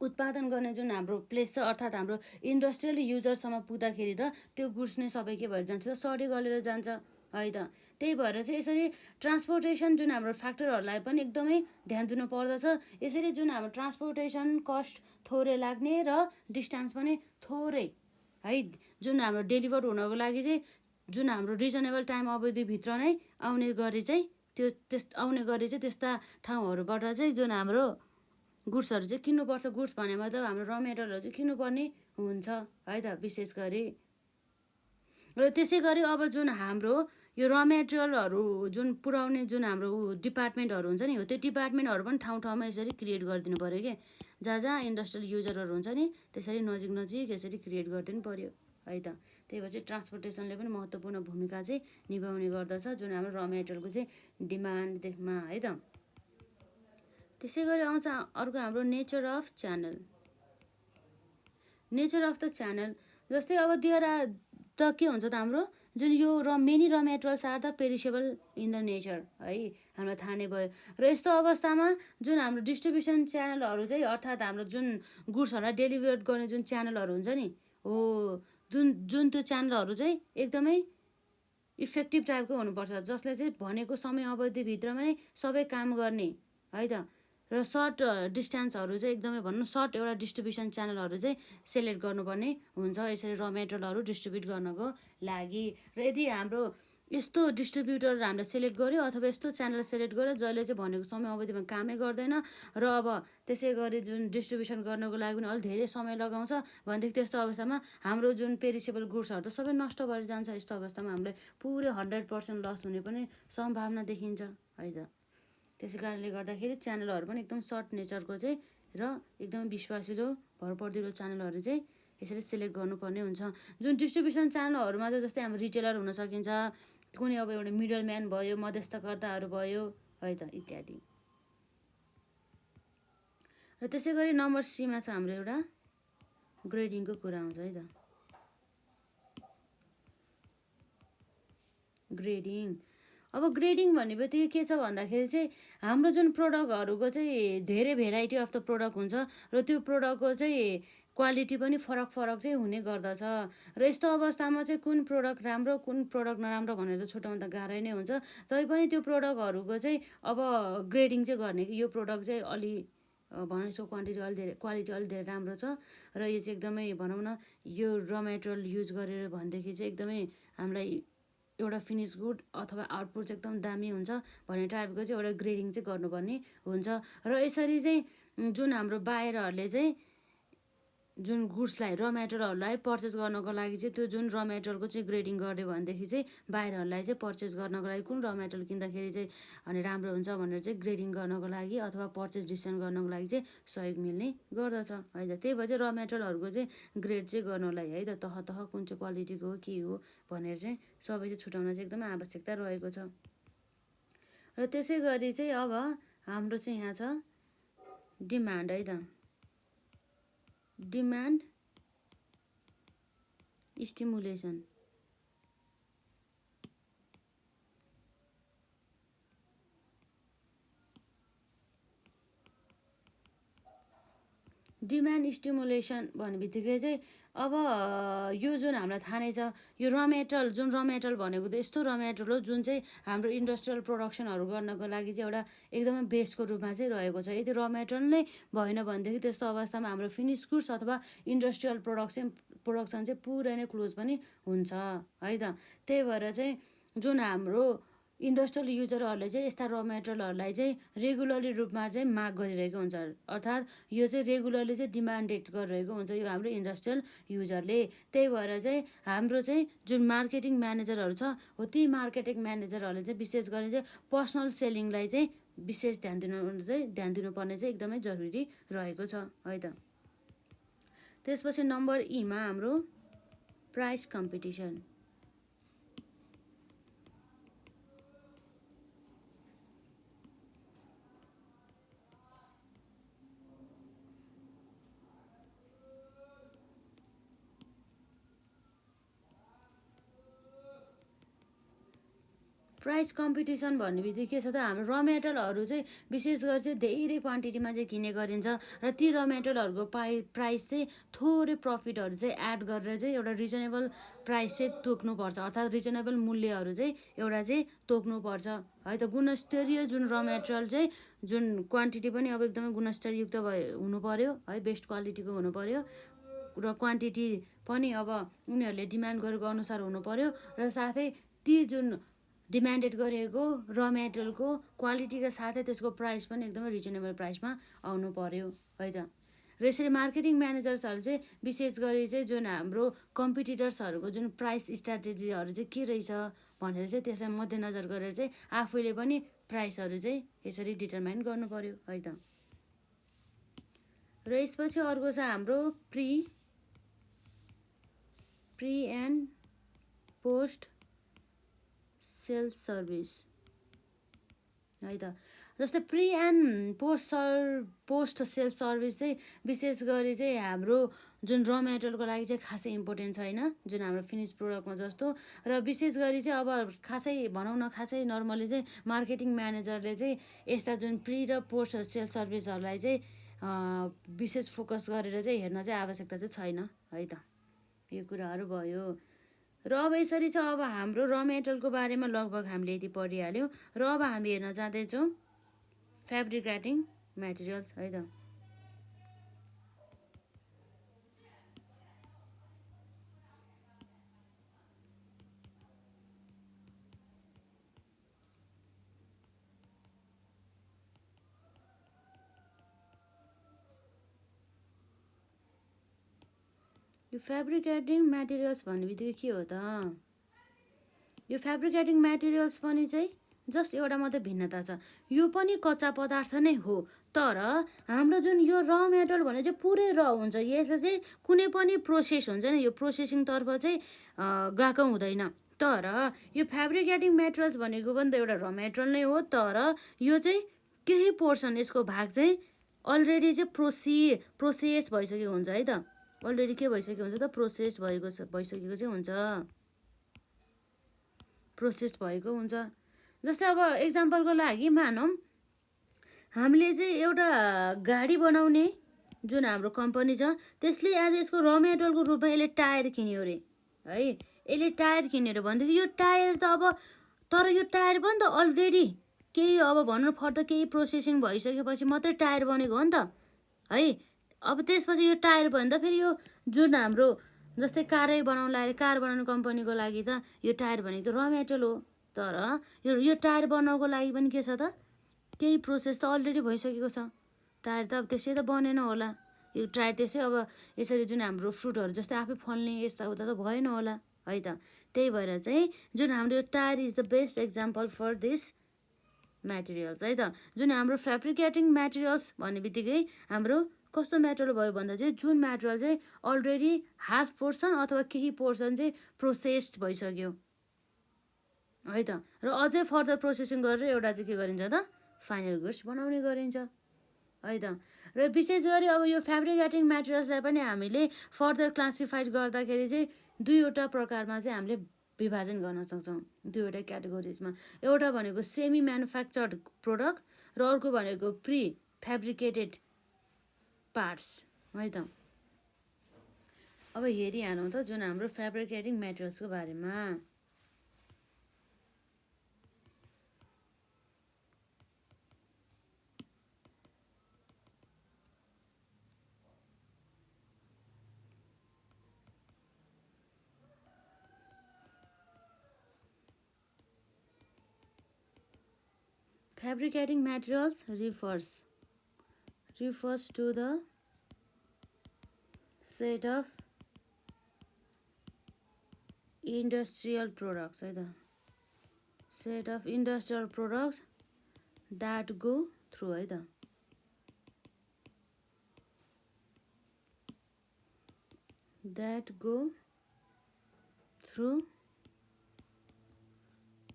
A: उत्पादन गर्ने जुन हाम्रो प्लेस छ अर्थात् हाम्रो इन्डस्ट्रियल युजरसम्म पुग्दाखेरि त त्यो गुड्स नै सबै के भएर जान्छ त सडी गलेर जान्छ है त। त्यही भएर चाहिँ यसरी ट्रान्सपोर्टेसन जुन हाम्रो फ्याक्टरहरूलाई पनि एकदमै ध्यान दिनु पर्दछ। यसरी जुन हाम्रो ट्रान्सपोर्टेसन कस्ट थोरै लाग्ने र डिस्टेन्स पनि थोरै है जुन हाम्रो डेलिभर हुनको लागि चाहिँ जुन हाम्रो रिजनेबल टाइम अवधिभित्र नै आउने गरी चाहिँ त्यस्ता ठाउँहरूबाट चाहिँ जुन हाम्रो गुड्सहरू चाहिँ किन्नुपर्छ। गुड्स भने मतलब हाम्रो र मेटेरियलहरू चाहिँ किन्नुपर्ने हुन्छ है त विशेष गरी। र त्यसै गरी अब जुन हाम्रो यो र मेटेरियलहरू जुन पुर्याउने जुन हाम्रो डिपार्टमेन्टहरू हुन्छ नि हो त्यो डिपार्टमेन्टहरू पनि ठाउँमा यसरी क्रिएट गरिदिनु पऱ्यो कि जहाँ इन्डस्ट्रियल युजरहरू हुन्छ नि त्यसरी नजिक यसरी क्रिएट गरिदिनु पऱ्यो है त। त्यही भएर चाहिँ ट्रान्सपोर्टेसनले पनि महत्त्वपूर्ण भूमिका चाहिँ निभाउने गर्दछ जुन हाम्रो र मेटेरियलको चाहिँ डिमान्डमा है त। त्यसै गरी आउँछ अर्को हाम्रो nature of channel. Nature of the channel जस्तै अब त के हुन्छ त हाम्रो जुन यो many raw materials are the perishable in the nature है हामीलाई थाहा नै भयो। र यस्तो अवस्थामा जुन हाम्रो डिस्ट्रिब्युसन च्यानलहरू चाहिँ अर्थात् हाम्रो जुन गुड्सहरूलाई डेलिभर गर्ने जुन च्यानलहरू हुन्छ नि हो जुन त्यो च्यानलहरू चाहिँ एकदमै इफेक्टिभ टाइपको हुनुपर्छ जसले चाहिँ भनेको समय अवधिभित्रमा नै सबै काम गर्ने है त। र सर्ट डिस्टेन्सहरू चाहिँ एकदमै भनौँ सर्ट एउटा डिस्ट्रिब्युसन च्यानलहरू चाहिँ सेलेक्ट गर्नुपर्ने हुन्छ यसरी र मेटेरियलहरू डिस्ट्रिब्युट गर्नको लागि। र यदि हाम्रो यस्तो डिस्ट्रिब्युटर हामीले सेलेक्ट गर्यो अथवा यस्तो च्यानल सेलेक्ट गर्यो जसले चाहिँ भनेको समय अवधिमा कामै गर्दैन र अब त्यसै गरी जुन डिस्ट्रिब्युसन गर्नको लागि पनि अलिक धेरै समय लगाउँछ भनेदेखि त्यस्तो अवस्थामा हाम्रो जुन पेरिसेबल गुड्सहरू त सबै नष्ट भएर जान्छ। यस्तो अवस्थामा हामीले पुरै 100% लस हुने पनि सम्भावना देखिन्छ है त। त्यसै कारणले गर्दाखेरि च्यानलहरू पनि एकदम सर्ट नेचरको चाहिँ र एकदमै विश्वासिलो भरपर्दिलो च्यानलहरू चाहिँ यसरी सेलेक्ट गर्नुपर्ने हुन्छ। जुन डिस्ट्रिब्युसन च्यानलहरूमा चाहिँ जस्तै हाम्रो रिटेलर हुन सकिन्छ, कुनै अब एउटा मिडल म्यान भयो, मध्यस्थकर्ताहरू भयो है त इत्यादि। र त्यसै गरी नम्बर सीमा छ हाम्रो एउटा ग्रेडिङको कुरा आउँछ है त। ग्रेडिङ। अब ग्रेडिङ भन्ने बित्तिकै के छ भन्दाखेरि चाहिँ हाम्रो जुन प्रडक्टहरूको चाहिँ धेरै भेराइटी अफ द प्रडक्ट हुन्छ र त्यो प्रडक्टको चाहिँ क्वालिटी पनि फरक फरक चाहिँ हुने गर्दछ र यस्तो अवस्थामा चाहिँ कुन प्रडक्ट राम्रो कुन प्रडक्ट नराम्रो भनेर त छुट्याउन त गाह्रै नै हुन्छ। तैपनि त्यो प्रडक्टहरूको चाहिँ अब ग्रेडिङ चाहिँ गर्ने कि यो प्रडक्ट चाहिँ अलि भनौँ यसको क्वालिटी अलि धेरै राम्रो छ र यो चाहिँ एकदमै भनौँ न यो र मेटेरियल युज गरेर भनेदेखि चाहिँ एकदमै हामीलाई एउटा फिनिस गुड अथवा आउटपुट चाहिँ एकदम दामी हुन्छ भन्ने टाइपको चाहिँ एउटा ग्रेडिङ चाहिँ गर्नुपर्ने हुन्छ। र यसरी चाहिँ जुन हाम्रो बायरहरूले चाहिँ जुन गुड्सलाई र मेटेरियलहरूलाई पर्चेस गर्नको लागि चाहिँ त्यो जुन र मेटेरियलको चाहिँ ग्रेडिङ गर्यो भनेदेखि चाहिँ बाहिरहरूलाई चाहिँ पर्चेस गर्नको लागि कुन र मेटेरियल किन्दाखेरि चाहिँ अनि राम्रो हुन्छ भनेर चाहिँ ग्रेडिङ गर्नको लागि अथवा पर्चेस डिसिसन गर्नको लागि चाहिँ सहयोग मिल्ने गर्दछ है त। त्यही भएर चाहिँ र मेटेरियलहरूको चाहिँ ग्रेड चाहिँ गर्नलाई है त तह तह कुन चाहिँ क्वालिटीको हो के हो भनेर चाहिँ सबै चाहिँ छुट्याउन चाहिँ एकदमै आवश्यकता रहेको छ। र त्यसै गरी चाहिँ अब हाम्रो चाहिँ यहाँ छ डिमान्ड है त। Demand stimulation. डिमान्ड स्टिमुलेसन भन्ने बित्तिकै चाहिँ अब यो जुन हामीलाई थाहा नै छ यो र मेटेरियल जुन र मेटेरियल भनेको त यस्तो र मेटेरियल हो जुन चाहिँ हाम्रो इन्डस्ट्रियल प्रोडक्सनहरू गर्नको लागि चाहिँ एउटा एकदमै बेसको रूपमा चाहिँ रहेको छ। यदि र मेटेरियल नै भएन भनेदेखि त्यस्तो अवस्थामा हाम्रो फिनिस गुड्स अथवा इन्डस्ट्रियल प्रोडक्सन चाहिँ पुरै नै क्लोज पनि हुन्छ है त। त्यही भएर चाहिँ जुन हाम्रो इन्डस्ट्रियल युजरहरूले चाहिँ यस्ता र मेटेरियलहरूलाई चाहिँ रेगुलरली रूपमा चाहिँ माग गरिरहेको हुन्छ अर्थात् यो चाहिँ रेगुलरली चाहिँ डिमान्डेड गरिरहेको हुन्छ यो हाम्रो इन्डस्ट्रियल युजरले। त्यही भएर चाहिँ हाम्रो चाहिँ जुन मार्केटिङ म्यानेजरहरू छ हो ती मार्केटिङ म्यानेजरहरूले चाहिँ विशेष गरी चाहिँ पर्सनल सेलिङलाई चाहिँ विशेष ध्यान दिनुपर्ने चाहिँ एकदमै जरुरी रहेको छ है त। त्यसपछि नम्बर ईमा हाम्रो प्राइस कम्पिटिसन। प्राइस कम्पिटिसन भन्ने बित्तिकै के छ त हाम्रो र मेटेरियलहरू चाहिँ विशेष गरी चाहिँ धेरै क्वान्टिटीमा चाहिँ किने गरिन्छ र ती र मेटेरियलहरूको प्राइस चाहिँ थोरै प्रफिटहरू चाहिँ एड गरेर चाहिँ एउटा रिजनेबल प्राइस चाहिँ तोक्नुपर्छ अर्थात् रिजनेबल मूल्यहरू चाहिँ एउटा चाहिँ तोक्नुपर्छ है त। गुणस्तरीय जुन र मेटेरियल चाहिँ जुन क्वान्टिटी पनि अब एकदमै गुणस्तरयुक्त हुनु पऱ्यो है बेस्ट क्वालिटीको हुनु पऱ्यो र क्वान्टिटी पनि अब उनीहरूले डिमान्ड गरेको अनुसार हुनु पऱ्यो र साथै ती जुन डिमान्डेड गरिएको र मेटेरियलको क्वालिटीका साथै त्यसको प्राइस पनि एकदमै रिजनेबल प्राइसमा आउनु पर्यो है त। र यसरी मार्केटिङ म्यानेजर्सहरू चाहिँ विशेष गरी चाहिँ जुन हाम्रो कम्पिटिटर्सहरूको जुन प्राइस स्ट्राटेजीहरू चाहिँ के रहेछ भनेर चाहिँ त्यसलाई मध्यनजर गरेर चाहिँ आफूले पनि प्राइसहरू चाहिँ यसरी डिटरमाइन गर्नु पर्यो है त। र यसपछि अर्को छ हाम्रो pre and post sales service है त। जस्तै pre and post sales service चाहिँ विशेष गरी चाहिँ हाम्रो जुन र मेटेरियलको लागि चाहिँ खासै इम्पोर्टेन्ट छैन जुन हाम्रो फिनिस प्रोडक्टमा जस्तो र विशेष गरी चाहिँ अब खासै भनौँ न खासै नर्मली चाहिँ मार्केटिङ म्यानेजरले चाहिँ यस्ता जुन प्री र पोस्ट सेल्स सर्भिसहरूलाई चाहिँ विशेष फोकस गरेर चाहिँ हेर्न चाहिँ आवश्यकता चाहिँ छैन है त। यो कुराहरू भयो र अब यसरी चाहिँ अब हाम्रो र मेटेरियलको बारेमा लगभग हामीले यति पढिहाल्यौँ र अब हामी हेर्न जाँदैछौँ फेब्रिकेटिङ मेटेरियल्स है त। यो फेब्रिकेटिङ मेटेरियल्स भन्ने बित्तिकै के हो त यो फेब्रिकेटिङ मेटेरियल्स पनि चाहिँ जस्ट एउटा मात्रै भिन्नता छ यो पनि कच्चा पदार्थ नै हो तर हाम्रो जुन यो र मेटेरियल भने चाहिँ पुरै र हुन्छ यसले चाहिँ कुनै पनि प्रोसेस हुन्छ नि यो प्रोसेसिङतर्फ चाहिँ गएको हुँदैन। तर यो फेब्रिकेटिङ मेटेरियल्स भनेको पनि त एउटा र मेटेरियल नै हो तर यो चाहिँ केही पोर्सन यसको भाग चाहिँ अलरेडी चाहिँ प्रोसेस भइसकेको हुन्छ है त। अलरेडी के भइसकेको हुन्छ त प्रोसेस भइसकेको चाहिँ हुन्छ। प्रोसेस्ड भएको हुन्छ। जस्तै अब एक्जाम्पलको लागि मानौँ हामीले चाहिँ एउटा गाडी बनाउने जुन हाम्रो कम्पनी छ त्यसले आज यसको र मेटेरियलको रूपमा यसले टायर किन्यो अरे है, यसले टायर किन्यो अरे भनेदेखि यो टायर त अब तर यो टायर पनि त अलरेडी केही अब भनौँ फर्दर केही प्रोसेसिङ भइसकेपछि मात्रै टायर बनेको हो नि त है। अब त्यसपछि यो टायर भयो भने त फेरि यो जुन हाम्रो जस्तै कारै बनाउनु लाग्यो कार बनाउने कम्पनीको लागि त यो टायर भनेको त र मेटेरियल हो, तर यो टायर बनाउनको लागि पनि के छ त केही प्रोसेस त अलरेडी भइसकेको छ। टायर त अब त्यसै त बनेन होला, यो टायर त्यसै अब यसरी जुन हाम्रो फ्रुटहरू जस्तै आफै फल्ने यस्ता उता त भएन होला है त। त्यही भएर चाहिँ जुन हाम्रो यो tyre is the best example for this materials है त। जुन हाम्रो फेब्रिकेटिङ मेटेरियल्स भन्ने बित्तिकै हाम्रो कस्तो मेटेरियल भयो भन्दा चाहिँ जुन मेटेरियल चाहिँ अलरेडी हाफ पोर्सन अथवा केही पोर्सन चाहिँ प्रोसेस्ड भइसक्यो है त, र अझै फर्दर प्रोसेसिङ गरेर एउटा चाहिँ के गरिन्छ त फाइनल गुड्स बनाउने गरिन्छ है त। र विशेष गरी अब यो फेब्रिकेटिङ मेटेरियल्सलाई पनि हामीले फर्दर क्लासिफाइड गर्दाखेरि चाहिँ दुईवटा प्रकारमा चाहिँ हामीले विभाजन गर्न सक्छौँ, दुईवटा क्याटेगोरिजमा। एउटा भनेको सेमी म्यानुफ्याक्चर्ड प्रोडक्ट र अर्को भनेको प्री फेब्रिकेटेड पार्ट्स है त। अब हेरिहालौँ त जुन हाम्रो फेब्रिकेटिङ मेटेरियल्सको बारेमा। Fabricating materials refers to the set of industrial products है त, set of industrial products that go through है त, that go through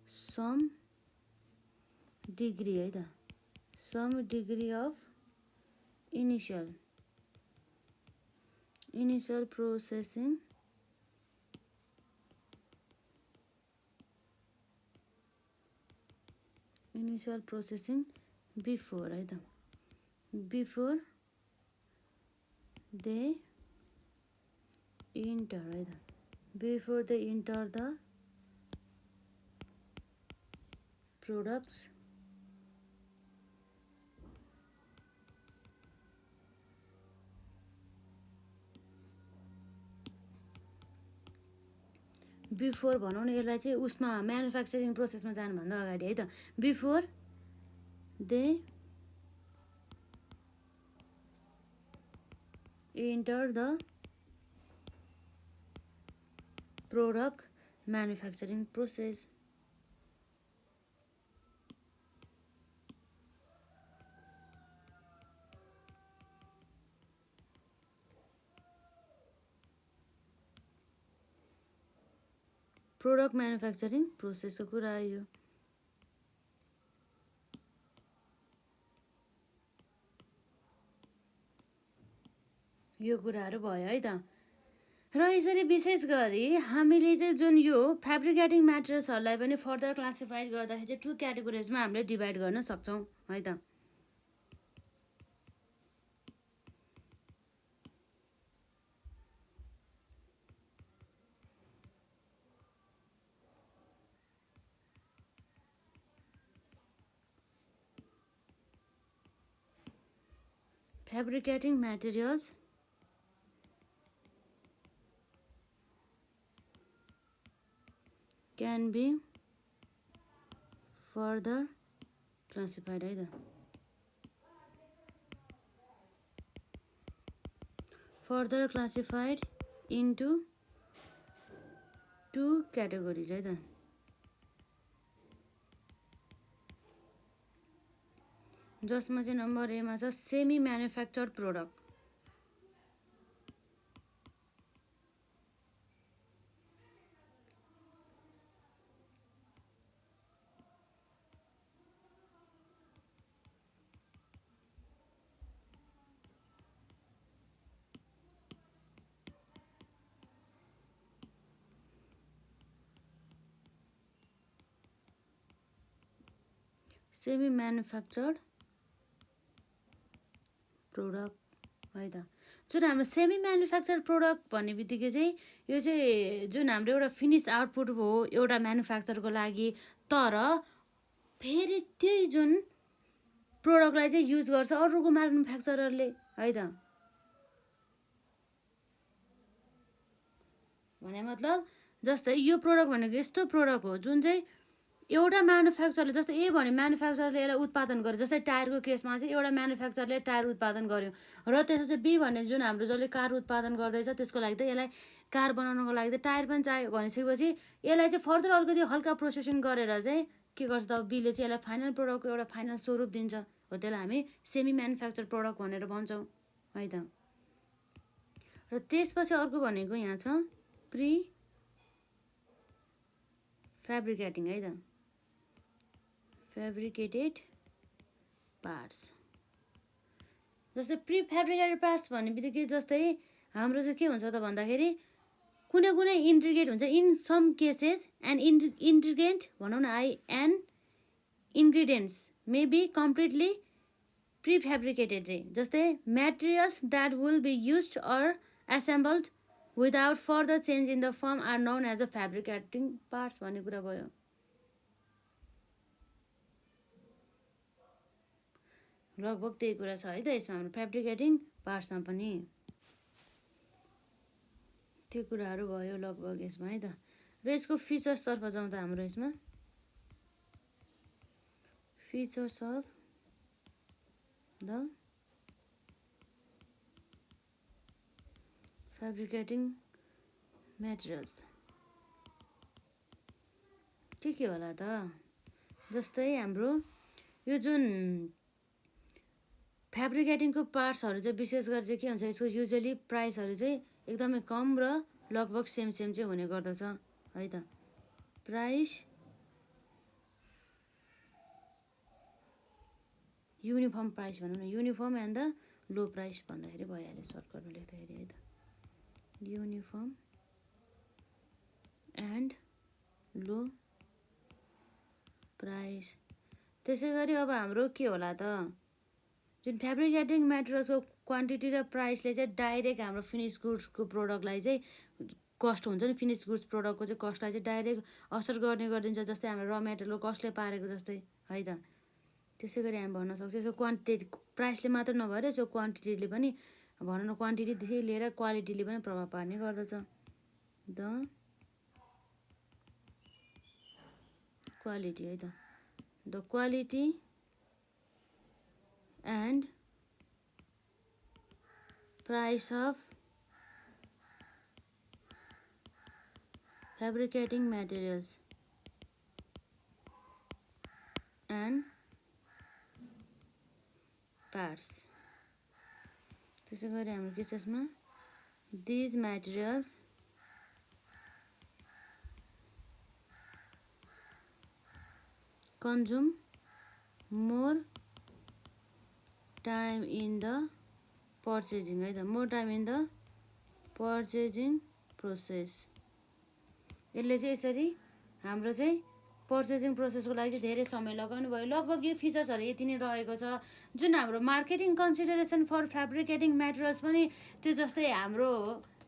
A: some degree है त, some degree of initial processing before है त, before they enter है त, before they enter the products before भनौँ न यसलाई चाहिँ उसमा म्यानुफ्याक्चरिङ प्रोसेसमा जानुभन्दा अगाडि है त, before they enter the product manufacturing process. Product manufacturing प्रोसेसको कुरा आयो। यो कुराहरू भयो है त। र यसरी विशेष गरी हामीले चाहिँ जुन यो फेब्रिकेटिङ मेटेरियल्सहरूलाई पनि फर्दर क्लासिफाइड गर्दाखेरि चाहिँ टु क्याटेगोरिजमा हामीले डिभाइड गर्न सक्छौँ है त। Fabricating materials can be further classified है त, further classified into two categories है त। जसमा चाहिँ नम्बर एमा छ semi manufactured product, semi manufactured product है त। जुन हाम्रो सेमी म्यानुफ्याक्चर प्रोडक्ट भन्ने बित्तिकै चाहिँ यो चाहिँ जुन हाम्रो एउटा फिनिस आउटपुट हो एउटा म्यानुफ्याक्चरको लागि, तर फेरि त्यही जुन प्रोडक्टलाई चाहिँ युज गर्छ अरूको म्यानुफ्याक्चररले है त। भने मतलब जस्तै यो प्रोडक्ट भनेको यस्तो प्रोडक्ट हो जुन चाहिँ एउटा म्यानुफ्याक्चरले, जस्तै ए भन्ने म्यानुफ्याक्चरले यसलाई उत्पादन गर्यो, जस्तै टायरको केसमा चाहिँ एउटा म्यानुफ्याक्चरले टायर उत्पादन गर्यो र त्यसपछि बी भन्ने जुन हाम्रो जसले कार उत्पादन गर्दैछ त्यसको लागि त यसलाई कार बनाउनको लागि त टायर पनि चाहियो भनिसकेपछि यसलाई चाहिँ फर्दर अलिकति हल्का प्रोसेसिङ गरेर चाहिँ के गर्छ त बीले चाहिँ यसलाई फाइनल प्रोडक्टको एउटा फाइनल स्वरूप दिन्छ हो। त्यसलाई हामी सेमी म्यानुफ्याक्चर प्रोडक्ट भनेर भन्छौँ है त। र त्यसपछि अर्को भनेको यहाँ छ प्री फ्याब्रिकेटिङ है त, फेब्रिकेटेड पार्ट्स। जस्तै प्री फ्याब्रिकेटेड पार्ट्स भन्ने बित्तिकै जस्तै हाम्रो चाहिँ के हुन्छ त भन्दाखेरि कुनै कुनै इन्ट्रिग्रेट हुन्छ, in some cases end ingredient भनौँ न end ingredients may be completely prefabricated रे। जस्तै materials that will be used or assembled without further change in the form are known as a fabricating parts भन्ने कुरा भयो। लगभग त्यही कुरा छ है त यसमा हाम्रो फ्याब्रिकेटिङ पार्ट्समा पनि त्यो कुराहरू भयो लगभग यसमा है त। र यसको फिचर्सतर्फ जाउँ त हाम्रो यसमा फिचर्स अफ द फ्याब्रिकेटिङ मेटेरियल्स के होला त। जस्तै हाम्रो यो जुन फ्याब्रिकेटिङको पार्ट्सहरू चाहिँ विशेष गरी चाहिँ के हुन्छ, यसको युजली प्राइसहरू चाहिँ एकदमै कम र लगभग सेम चाहिँ हुने गर्दछ है त। प्राइस युनिफर्म प्राइस भनौँ न, uniform and the low price भन्दाखेरि भइहाल्यो सर्टकटमा लेख्दाखेरि है त, युनिफर्म एन्ड लो प्राइस। त्यसै गरी अब हाम्रो के होला त जुन फ्याब्रिकेटिङ मेटेरियल्सको क्वान्टिटी र प्राइसले चाहिँ डाइरेक्ट हाम्रो फिनिस गुड्सको प्रोडक्टलाई चाहिँ कस्ट हुन्छ नि, फिनिस गुड्स प्रोडक्टको चाहिँ कस्टलाई चाहिँ डाइरेक्ट असर गर्ने गरिदिन्छ। जस्तै हाम्रो र मेटेरियलको कस्टले पारेको जस्तै है त। त्यसै गरी हामी भन्न सक्छौँ यसको क्वान्टिटी प्राइसले मात्र नभएर यसको क्वान्टिटीले पनि भनौँ न, क्वान्टिटीदेखि लिएर क्वालिटीले पनि प्रभाव पार्ने गर्दछ। द क्वालिटी है त, the quality and price of fabricating materials and parts. त्यसै गरी हाम्रो के छ यसमा, these materials consume more time in the purchasing है त, more time in the purchasing process. यसले चाहिँ यसरी हाम्रो चाहिँ पर्चेजिङ प्रोसेसको लागि चाहिँ धेरै समय लगाउनु भयो। लगभग यो फिचर्सहरू यति नै रहेको छ। जुन हाम्रो मार्केटिङ कन्सिडरेसन फर फ्याब्रिकेटिङ मेटेरियल्स पनि त्यो जस्तै हाम्रो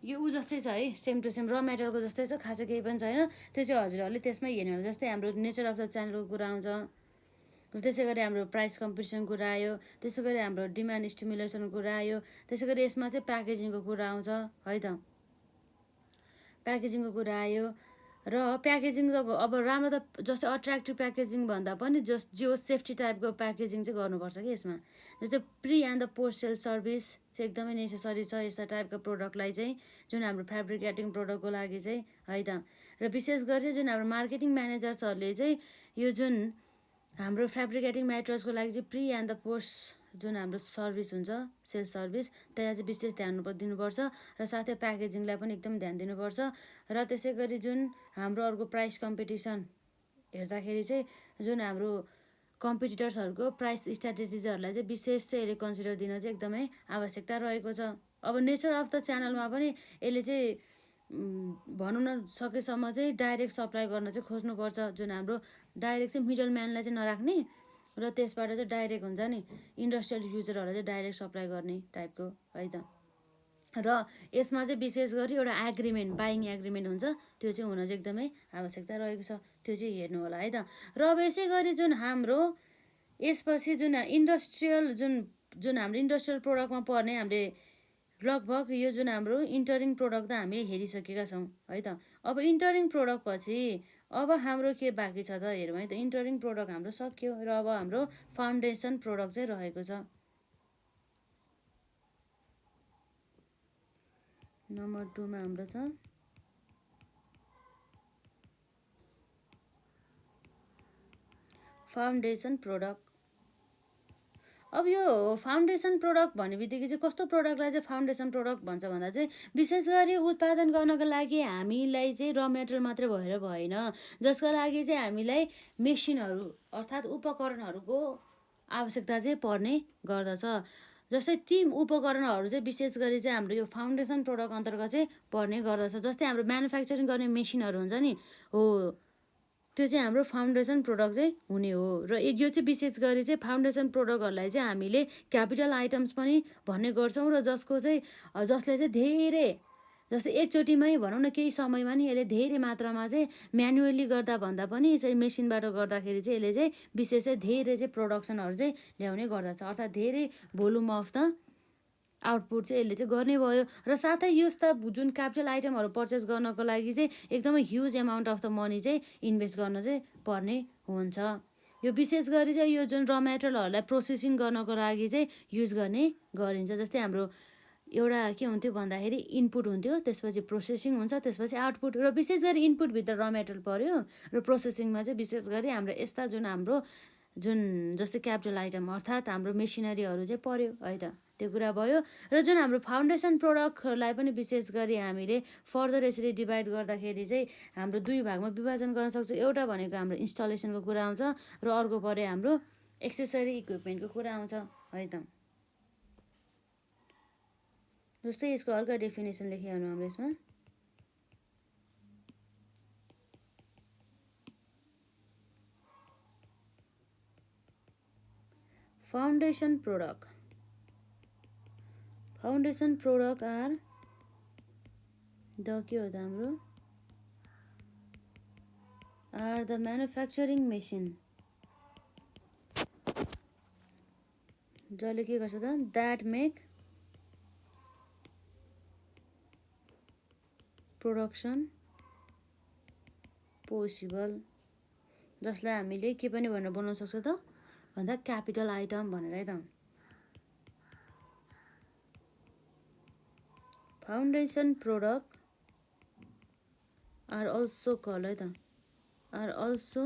A: यो ऊ जस्तै छ है, सेम टु सेम र मेटेरियलको जस्तै छ, खासै केही पनि छैन। त्यो चाहिँ हजुरहरूले त्यसमै हेर्नु होला। जस्तै हाम्रो नेचर अफ द च्यानलको कुरा आउँछ, र त्यसै गरी हाम्रो प्राइस कम्पिटिसन कुरा आयो, त्यसै गरी हाम्रो डिमान्ड स्टिमुलेसनको कुरा आयो, त्यसै गरी यसमा चाहिँ प्याकेजिङको कुरा आउँछ है त, प्याकेजिङको कुरा आयो। र प्याकेजिङ त अब राम्रो त जस्तै अट्र्याक्टिभ प्याकेजिङ भन्दा पनि जो सेफ्टी टाइपको प्याकेजिङ चाहिँ गर्नुपर्छ कि यसमा। जस्तै pre and the post sale service चाहिँ एकदमै नेसेसरी छ यस्ता टाइपको प्रोडक्टलाई चाहिँ, जुन हाम्रो फ्याब्रिकेटिङ प्रोडक्टको लागि चाहिँ है त। र विशेष गरी जुन हाम्रो मार्केटिङ म्यानेजर्सहरूले चाहिँ यो जुन हाम्रो फ्याब्रिकेटिङ मेटेरियल्सको लागि चाहिँ प्री एन्ड द पोस्ट जुन हाम्रो सर्भिस हुन्छ सेल सर्भिस, त्यसलाई चाहिँ विशेष ध्यान दिनुपर्छ र साथै प्याकेजिङलाई पनि एकदम ध्यान दिनुपर्छ। र त्यसै गरी जुन हाम्रो अर्को प्राइस कम्पिटिसन हेर्दाखेरि चाहिँ जुन हाम्रो कम्पिटिटर्सहरूको प्राइस स्ट्राटेजिजहरूलाई चाहिँ विशेष चाहिँ यसले कन्सिडर दिन चाहिँ एकदमै आवश्यकता रहेको छ। अब नेचर अफ द च्यानलमा पनि यसले चाहिँ भनौँ न सकेसम्म चाहिँ डाइरेक्ट सप्लाई गर्न चाहिँ खोज्नुपर्छ। जुन हाम्रो डाइरेक्ट चाहिँ मिडल म्यानलाई चाहिँ नराख्ने र त्यसबाट चाहिँ डाइरेक्ट हुन्छ नि इन्डस्ट्रियल युजरहरूलाई चाहिँ डाइरेक्ट सप्लाई गर्ने टाइपको है त। र यसमा चाहिँ विशेष गरी एउटा एग्रिमेन्ट बाइङ एग्रिमेन्ट हुन्छ, त्यो चाहिँ हुन चाहिँ एकदमै आवश्यकता रहेको छ, त्यो चाहिँ हेर्नु होला है त। र अब यसै गरी जुन हाम्रो यसपछि जुन इन्डस्ट्रियल जुन हाम्रो इन्डस्ट्रियल प्रोडक्टमा पर्ने हामीले लगभग यो जुन हाम्रो इन्टरिङ प्रोडक्ट त हामीले हेरिसकेका छौँ है त। अब इन्टरिङ प्रोडक्ट पछि अब हाम्रो के बाँकी छ त हेरौँ है त। इन्टरिङ प्रोडक्ट हाम्रो सक्यो र अब हाम्रो फाउन्डेसन प्रोडक्ट चाहिँ रहेको छ। नम्बर 2 मा हाम्रो छ फाउन्डेसन प्रोडक्ट। अब यो फाउन्डेसन प्रोडक्ट भन्ने बित्तिकै चाहिँ कस्तो प्रोडक्टलाई चाहिँ फाउन्डेसन प्रोडक्ट भन्छ भन्दा चाहिँ विशेष गरी उत्पादन गर्नको लागि हामीलाई चाहिँ र मेटेरियल मात्रै भएर भएन, जसका लागि चाहिँ हामीलाई मेसिनहरू अर्थात् उपकरणहरूको आवश्यकता चाहिँ पर्ने गर्दछ। जस्तै ती उपकरणहरू चाहिँ विशेष गरी चाहिँ हाम्रो यो फाउन्डेसन प्रोडक्ट अन्तर्गत चाहिँ पर्ने गर्दछ। जस्तै हाम्रो म्यानुफ्याक्चरिङ गर्ने मेसिनहरू हुन्छ नि हो, त्यो चाहिँ हाम्रो फाउन्डेसन प्रोडक्ट चाहिँ हुने हो। र यो चाहिँ विशेष गरी चाहिँ फाउन्डेसन प्रोडक्टहरूलाई चाहिँ हामीले क्यापिटल आइटम्स पनि भन्ने गर्छौँ, र जसले चाहिँ धेरै जस्तै एकचोटिमै भनौँ न केही समयमा नि यसले धेरै मात्रामा चाहिँ म्यानुअली गर्दा भन्दा पनि यसरी मेसिनबाट गर्दाखेरि चाहिँ यसले चाहिँ विशेष चाहिँ धेरै चाहिँ प्रोडक्सनहरू चाहिँ ल्याउने गर्दछ, अर्थात् धेरै भोल्युम अफ द आउटपुट चाहिँ यसले चाहिँ गर्ने भयो। र साथै यस्ता जुन क्यापिटल आइटमहरू पर्चेस गर्नको लागि चाहिँ एकदमै huge amount of the money चाहिँ इन्भेस्ट गर्न चाहिँ पर्ने हुन्छ। यो विशेष गरी चाहिँ यो जुन र मेटेरियलहरूलाई प्रोसेसिङ गर्नको लागि चाहिँ युज गर्ने गरिन्छ। जस्तै हाम्रो एउटा के हुन्थ्यो भन्दाखेरि इनपुट हुन्थ्यो, त्यसपछि प्रोसेसिङ हुन्छ, त्यसपछि आउटपुट। र विशेष गरी इनपुटभित्र र मेटेरियल पऱ्यो र प्रोसेसिङमा चाहिँ विशेष गरी हाम्रो यस्ता जुन जस्तै क्यापिटल आइटम अर्थात् हाम्रो मेसिनरीहरू चाहिँ पऱ्यो है त, त्यो कुरा भयो। र जुन हाम्रो फाउन्डेसन प्रोडक्टहरूलाई पनि विशेष गरी हामीले फर्दर यसरी डिभाइड गर्दाखेरि चाहिँ हाम्रो दुई भागमा विभाजन गर्न सक्छौँ। एउटा भनेको हाम्रो इन्स्टलेसनको कुरा आउँछ र अर्को पऱ्यो हाम्रो एक्सेसरी इक्विपमेन्टको कुरा आउँछ है त। जस्तै यसको अर्को डेफिनेसन लेखिहाल्नु हाम्रो यसमा फाउन्डेसन प्रोडक्ट आर द के हो त हाम्रो आर द म्यानुफ्याक्चरिङ मेसिन जसले के गर्छ त द्याट मेक प्रोडक्सन पोसिबल, जसलाई हामीले के पनि भनेर बनाउन सक्छ त भन्दा क्यापिटल आइटम भनेर है त। Foundation product are also call है त, are also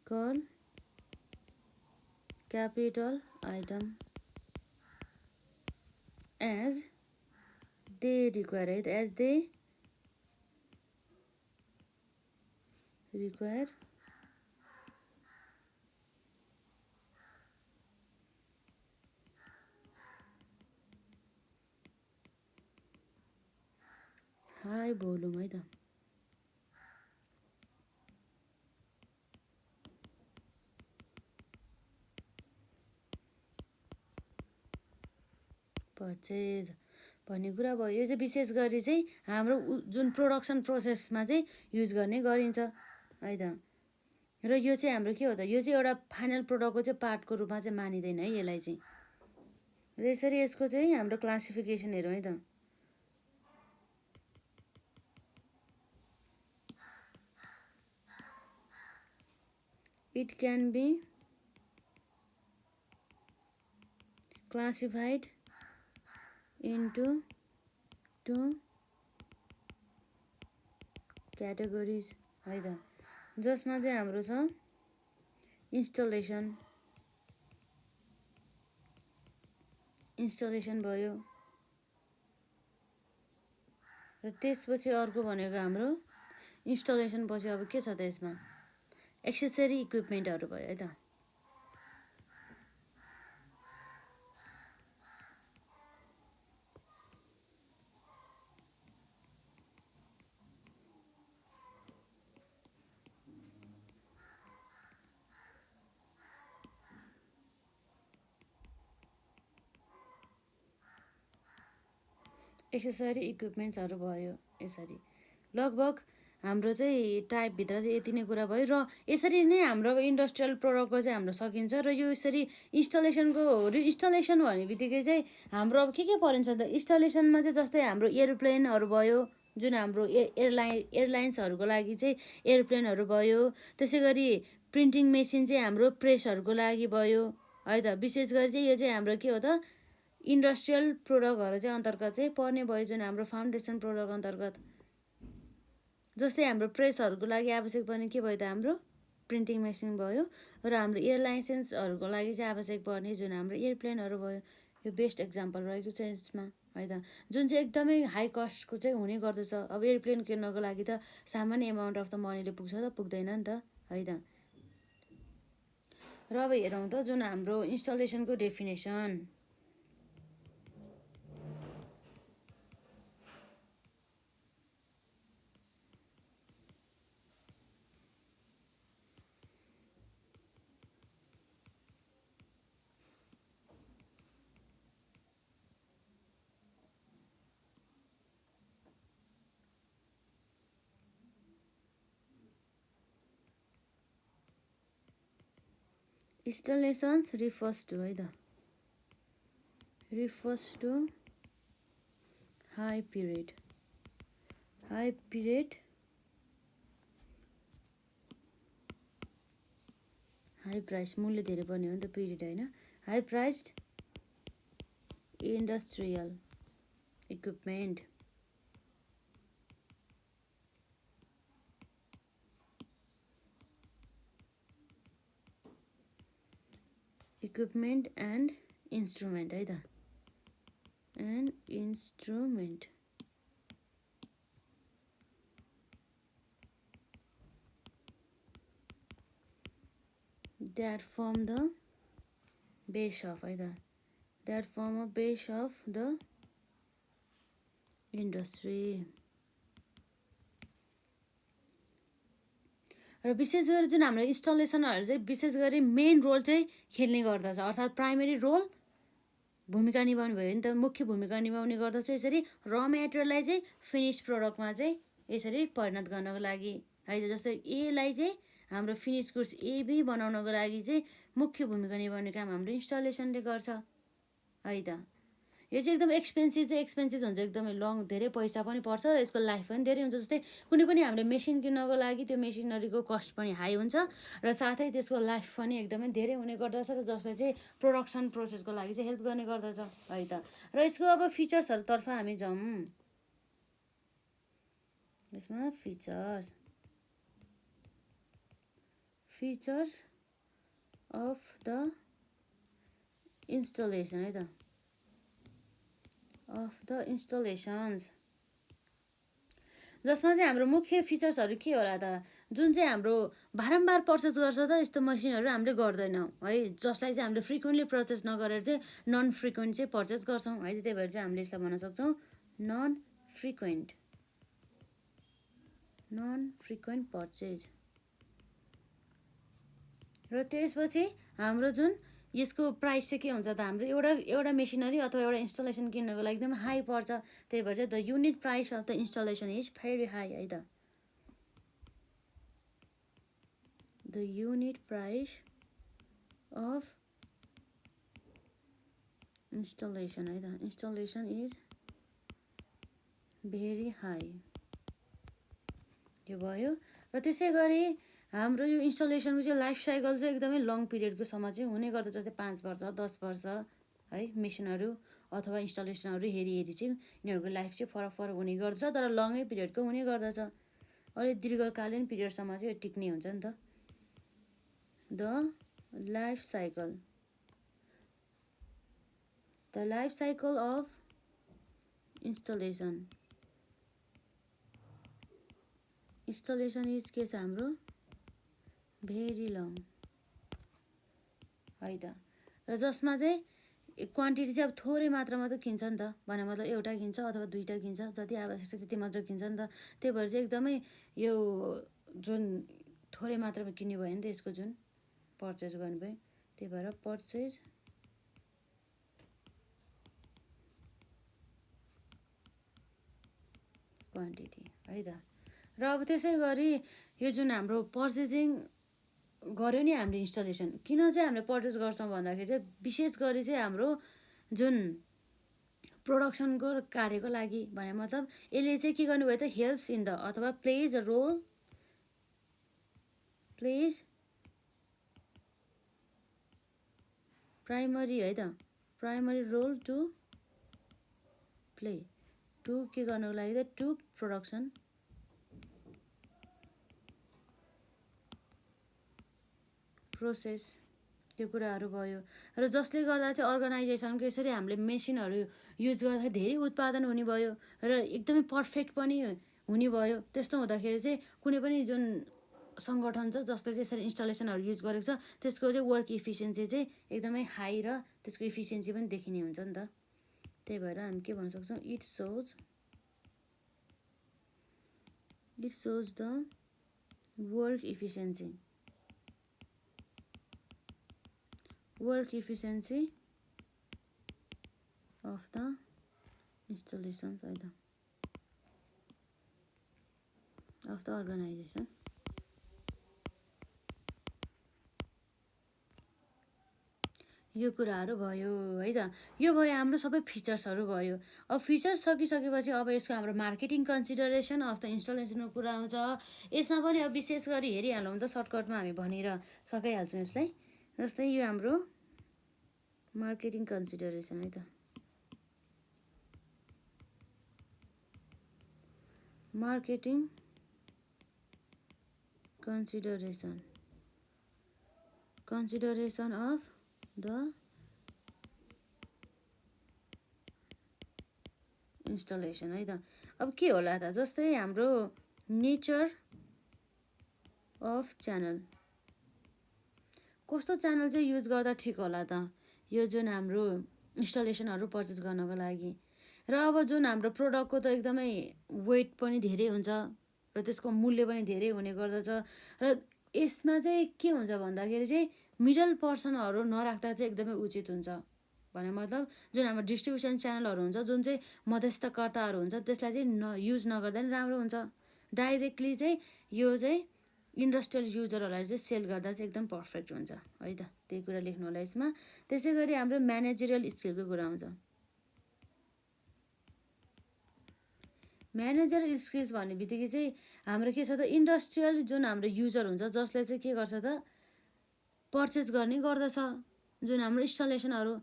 A: call capital item as they require है त, as they require high volume है त। पर्चेज भन्ने कुरा भयो। यो चाहिँ विशेष गरी चाहिँ हाम्रो जुन प्रोडक्सन प्रोसेसमा चाहिँ युज गर्ने गरिन्छ है त। र यो चाहिँ हाम्रो के हो त, यो चाहिँ एउटा फाइनल प्रोडक्टको चाहिँ पार्टको रूपमा चाहिँ मानिँदैन है यसलाई चाहिँ। र यसरी यसको चाहिँ हाम्रो क्लासिफिकेसन हेरौँ है त। It can be classified into two categories है त, जसमा चाहिँ हाम्रो छ इन्स्टलेसन भयो, र त्यसपछि अर्को भनेको हाम्रो इन्स्टलेसन पछि अब के छ त यसमा एक्सेसरी इक्विपमेन्टहरू भयो है त। एक्सेसरी इक्विपमेन्ट्सहरू भयो। यसरी लगभग हाम्रो चाहिँ टाइपभित्र चाहिँ यति नै कुरा भयो र यसरी नै हाम्रो अब इन्डस्ट्रियल प्रोडक्टको चाहिँ हाम्रो सकिन्छ। र यो यसरी इन्स्टलेसन भन्ने बित्तिकै चाहिँ हाम्रो अब के परिन्छ त इन्स्टलेसनमा चाहिँ जस्तै हाम्रो एरोप्लेनहरू भयो, जुन हाम्रो एयरलाइन्सहरूको लागि चाहिँ एरोप्लेनहरू भयो। त्यसै गरी प्रिन्टिङ मेसिन चाहिँ हाम्रो प्रेसहरूको लागि भयो है त। विशेष गरी चाहिँ यो चाहिँ हाम्रो के हो त इन्डस्ट्रियल प्रोडक्टहरू चाहिँ अन्तर्गत चाहिँ पर्ने भयो, जुन हाम्रो फाउन्डेसन प्रोडक्ट अन्तर्गत। जस्तै हाम्रो प्रेसहरूको लागि आवश्यक पर्ने के भयो त हाम्रो प्रिन्टिङ मेसिन भयो। र हाम्रो एयरलाइन्सहरूको लागि चाहिँ आवश्यक पर्ने जुन हाम्रो एयरप्लेनहरू भयो। यो बेस्ट एक्जाम्पल रहेको छ यसमा है त, जुन चाहिँ एकदमै हाई कस्टको चाहिँ हुने गर्दछ। अब एयरप्लेन किन्नको लागि त सामान्य एमाउन्ट अफ द मनीले पुग्छ त पुग्दैन नि त है त। र अब हेरौँ त जुन हाम्रो इन्स्टलेसनको डेफिनेसन। Installations refers to है त high period हाई प्राइस मूल्य धेरै पर्ने हो नि त पिरियड होइन। High priced industrial equipment and instrument है त and instrument that form the base of है त that form a base of the industry। र विशेष गरी जुन हाम्रो इन्स्टलेसनहरू चाहिँ विशेष गरी मेन रोल चाहिँ खेल्ने गर्दछ, अर्थात् प्राइमेरी रोल भूमिका निभाउने भयो नि त, मुख्य भूमिका निभाउने गर्दछ। यसरी र मेटेरियललाई चाहिँ फिनिस प्रोडक्टमा चाहिँ यसरी परिणत गर्नको लागि है त। जस्तै एलाई चाहिँ हाम्रो फिनिस गुड्स एबी बनाउनको लागि चाहिँ मुख्य भूमिका निभाउने काम हाम्रो इन्स्टलेसनले गर्छ है त। यो चाहिँ एकदम एक्सपेन्सिभ हुन्छ, एकदमै लङ, धेरै पैसा पनि पर्छ र यसको लाइफ पनि धेरै हुन्छ। जस्तै कुनै पनि हामीले मेसिन किन्नको लागि त्यो मेसिनरीको कस्ट पनि हाई हुन्छ र साथै त्यसको लाइफ पनि एकदमै धेरै हुने गर्दछ, र जसले चाहिँ प्रोडक्सन प्रोसेसको लागि चाहिँ हेल्प गर्ने गर्दछ है त। र यसको अब फिचर्सहरूतर्फ हामी जाउँ। यसमा फिचर्स अफ द इन्स्टलेसन है त अफ द इन्स्टलेसन्स, जसमा चाहिँ हाम्रो मुख्य फिचर्सहरू के होला त, जुन चाहिँ हाम्रो बारम्बार पर्चेस गर्छ त यस्तो मसिनहरू हामीले गर्दैनौँ है, जसलाई चाहिँ हामीले फ्रिक्वेन्टली पर्चेस नगरेर चाहिँ नन फ्रिक्वेन्ट चाहिँ पर्चेस गर्छौँ है। त्यही भएर चाहिँ हामीले यसलाई भन्न सक्छौँ नन फ्रिक्वेन्ट पर्चेज। र त्यसपछि हाम्रो जुन यसको प्राइस चाहिँ के हुन्छ त, हाम्रो एउटा मेसिनरी अथवा एउटा इन्स्टलेसन किन्नको लागि एकदम हाई पर्छ। त्यही भएर चाहिँ the unit price of the installation is very high है त। The unit price of installation है त इन्स्टलेसन इज भेरी हाई, यो भयो। र त्यसै गरी हाम्रो यो इन्स्टलेसनको चाहिँ लाइफ साइकल चाहिँ एकदमै लङ पिरियडको सम्म चाहिँ हुने गर्दछ। जस्तै 5 वर्ष 10 वर्ष है, मेसिनहरू अथवा इन्स्टलेसनहरू हेरी चाहिँ यिनीहरूको लाइफ चाहिँ फरक हुने गर्दछ, तर लङै पिरियडको हुने गर्दछ। अलिक दीर्घकालीन पिरियडसम्म चाहिँ यो टिक्ने हुन्छ नि त। The life cycle of installation is के छ हाम्रो भेरी लङ है त। र जसमा चाहिँ क्वान्टिटी चाहिँ अब थोरै मात्रामा त किन्छ नि त, भने मतलब एउटा किन्छ अथवा दुईवटा किन्छ, जति आवश्यक छ त्यति मात्र किन्छ नि त। त्यही भएर चाहिँ एकदमै यो जुन थोरै मात्रामा किन्ने भयो नि त यसको जुन पर्चेस गर्नुभयो, त्यही भएर क्वान्टिटी है त। र अब त्यसै गरी यो जुन हाम्रो पर्चेजिङ गऱ्यो नि हामीले इन्स्टलेसन, किन चाहिँ हामीले पर्चेस गर्छौँ भन्दाखेरि चाहिँ विशेष गरी चाहिँ हाम्रो जुन प्रोडक्सनको कार्यको लागि भने मतलब यसले चाहिँ के गर्नुभयो त हेल्प्स इन द अथवा plays a role, plays primary है त, primary role to play to के गर्नको लागि त टु प्रोडक्सन प्रोसेस, त्यो कुराहरू भयो। र जसले गर्दा चाहिँ अर्गनाइजेसनको यसरी हामीले मेसिनहरू युज गर्दा धेरै उत्पादन हुने भयो र एकदमै पर्फेक्ट पनि हुने भयो। त्यस्तो हुँदाखेरि चाहिँ कुनै पनि जुन सङ्गठन छ जसले चाहिँ यसरी इन्स्टलेसनहरू युज गरेको छ त्यसको चाहिँ वर्क इफिसियन्सी चाहिँ एकदमै हाई र त्यसको इफिसियन्सी पनि देखिने हुन्छ नि त। त्यही भएर हामी के भन्न सक्छौँ, it shows the work efficiency of the installations है त, अफ द अर्गनाइजेसन। यो कुराहरू भयो है त। यो भयो हाम्रो सबै फिचर्सहरू भयो। अब फिचर्स सकिसकेपछि अब यसको हाम्रो मार्केटिङ कन्सिडरेसन अफ द इन्स्टलेसनको कुरा आउँछ। यसमा पनि अब विशेष गरी हेरिहालौँ त सर्टकटमा हामी भनेर सकाइहाल्छौँ यसलाई। जस्तै यो हाम्रो मार्केटिङ कन्सिडरेसन है त, marketing consideration of the installation है त। अब के होला त, जस्तै हाम्रो नेचर अफ च्यानल, कस्तो च्यानल चाहिँ युज गर्दा ठिक होला त यो जुन हाम्रो इन्स्टलेसनहरू पर्चेस गर्नको लागि। र अब जुन हाम्रो प्रोडक्टको त एकदमै वेट पनि धेरै हुन्छ र त्यसको मूल्य पनि धेरै हुने गर्दछ। र यसमा चाहिँ के हुन्छ भन्दाखेरि चाहिँ मिडल पर्सनहरू नराख्दा चाहिँ एकदमै उचित हुन्छ। भने मतलब जुन हाम्रो डिस्ट्रिब्युसन च्यानलहरू हुन्छ, जुन चाहिँ मध्यस्थकर्ताहरू हुन्छ, त्यसलाई चाहिँ युज नगर्दा नि राम्रो हुन्छ। डाइरेक्टली चाहिँ यो चाहिँ इन्डस्ट्रियल युजरहरूलाई चाहिँ सेल गर्दा चाहिँ एकदम पर्फेक्ट हुन्छ है त। त्यही कुरा लेख्नु होला यसमा। त्यसै गरी हाम्रो म्यानेजरियल स्किलको कुरा आउँछ। म्यानेजरियल स्किल्स भन्ने बित्तिकै चाहिँ हाम्रो के छ त, इन्डस्ट्रियल जुन हाम्रो युजर हुन्छ जसले चाहिँ के गर्छ त पर्चेस गर्ने गर्दछ जुन हाम्रो इन्स्टलेसनहरू।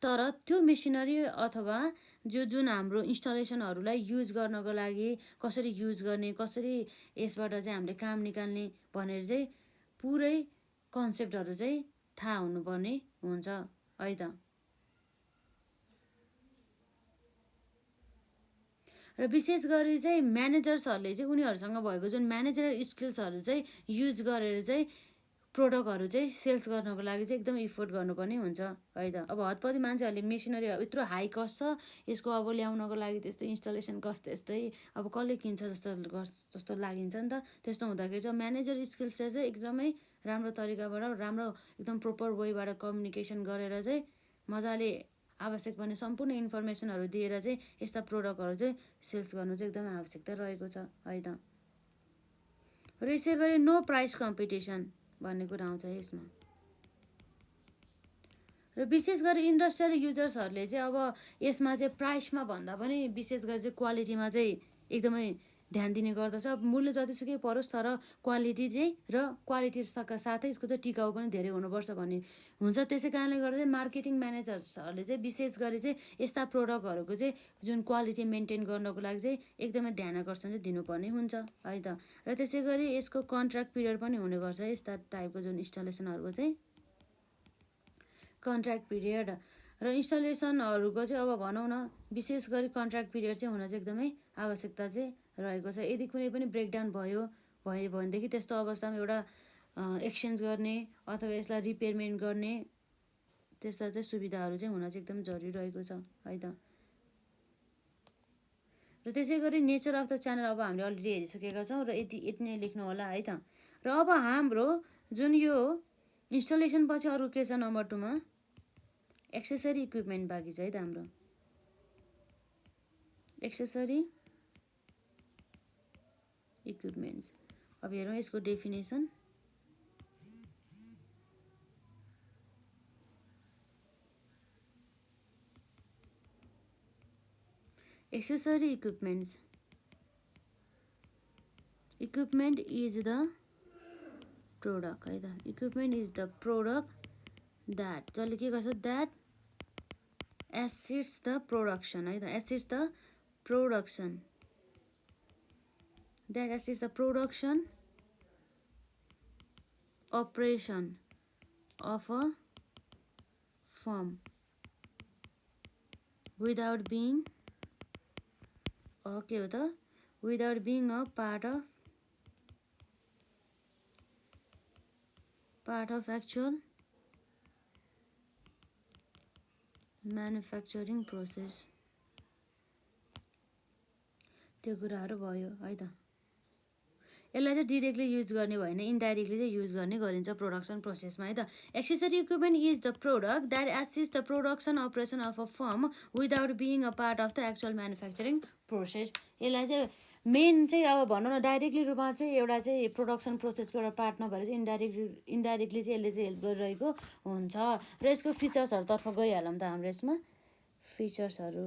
A: तर त्यो मेसिनरी अथवा जुन हाम्रो इन्स्टलेसनहरूलाई युज गर्नको लागि कसरी युज गर्ने, कसरी यसबाट चाहिँ हामीले काम निकाल्ने भनेर चाहिँ पुरै कन्सेप्टहरू चाहिँ थाहा हुनुपर्ने हुन्छ है त। र विशेष गरी चाहिँ म्यानेजर्सहरूले चाहिँ उनीहरूसँग भएको जुन म्यानेजरल स्किल्सहरू चाहिँ युज गरेर चाहिँ प्रोडक्टहरू चाहिँ सेल्स गर्नको लागि चाहिँ एकदम इफोर्ट गर्नुपर्ने हुन्छ है त। अब हतपति मान्छेहरूले मेसिनरी यत्रो हाई कस्ट छ यसको अब ल्याउनको लागि त्यस्तै इन्स्टलेसन कस्ट त्यस्तै अब कसले किन्छ जस्तो लागिन्छ नि त। त्यस्तो हुँदाखेरि चाहिँ म्यानेजर स्किल्स चाहिँ एकदमै राम्रो तरिकाबाट राम्रो एकदम प्रोपर वेबाट कम्युनिकेसन गरेर चाहिँ मजाले आवश्यक पर्ने सम्पूर्ण इन्फर्मेसनहरू दिएर चाहिँ यस्ता प्रोडक्टहरू चाहिँ सेल्स गर्नु चाहिँ एकदमै आवश्यकता रहेको छ है त। र यसै गरी नो प्राइस कम्पिटिसन भन्ने कुरा आउँछ यसमा। र विशेष गरी इन्डस्ट्रियल युजर्सहरूले चाहिँ अब यसमा चाहिँ प्राइसमा भन्दा पनि विशेष गरी चाहिँ क्वालिटीमा चाहिँ एकदमै ध्यान दिने गर्दछ। मूल्य जतिसुकै परोस् तर क्वालिटी चाहिँ र क्वालिटी साथै यसको चाहिँ टिकाउ पनि धेरै हुनुपर्छ भन्ने हुन्छ। त्यसै कारणले गर्दा चाहिँ मार्केटिङ म्यानेजर्सहरूले चाहिँ विशेष गरी चाहिँ यस्ता प्रोडक्टहरूको चाहिँ जुन क्वालिटी मेन्टेन गर्नको लागि चाहिँ एकदमै ध्यान आकर्षण चाहिँ दिनुपर्ने हुन्छ है त। र त्यसै गरी यसको कन्ट्र्याक्ट पिरियड पनि हुने गर्छ यस्ता टाइपको जुन इन्स्टलेसनहरूको चाहिँ कन्ट्र्याक्ट पिरियड। र इन्स्टलेसनहरूको चाहिँ अब भनौँ न विशेष गरी कन्ट्र्याक्ट पिरियड चाहिँ हुन चाहिँ एकदमै आवश्यकता चाहिँ रहेको छ। यदि कुनै पनि ब्रेकडाउन भयो भनेदेखि त्यस्तो अवस्थामा एउटा एक्सचेन्ज गर्ने अथवा यसलाई रिपेयरमेन्ट गर्ने त्यस्ता चाहिँ सुविधाहरू चाहिँ हुन चाहिँ एकदम जरुरी रहेको छ है त। र त्यसै गरी नेचर अफ द च्यानल अब हामीले अलरेडी हेरिसकेका छौँ र यति नै लेख्नु होला है त। र अब हाम्रो जुन यो इन्स्टलेसन पछि अरू के छ नम्बर 2 मा एक्सेसरी इक्विपमेन्ट बाँकी छ है त हाम्रो। Accessory equipments. अब हेरौँ यसको definition. Accessory equipments, equipment is the product है त। Equipment is the product that, जसले के गर्छ, द्याट एसिस्ट द प्रोडक्सन है त, assist the production, that assist the production operation of a firm without being के हो त, without being a part of actual manufacturing process। त्यो कुराहरू भयो है त। यसलाई चाहिँ डिरेक्टली युज गर्ने भएन, इन्डाइरेक्टली चाहिँ युज गर्ने गरिन्छ प्रोडक्सन प्रोसेसमा है त। Accessory equipment is the product that assist the production operation of a firm without being a part of the actual manufacturing process. यसलाई चाहिँ मेन चाहिँ अब भनौँ न डाइरेक्टली रूपमा चाहिँ एउटा चाहिँ प्रोडक्सन प्रोसेसको एउटा पार्ट नभएर चाहिँ इन्डाइरेक्टली चाहिँ यसले चाहिँ हेल्प गरिरहेको हुन्छ। र यसको फिचर्सहरूतर्फ गइहालौँ त हाम्रो यसमा। फिचर्सहरू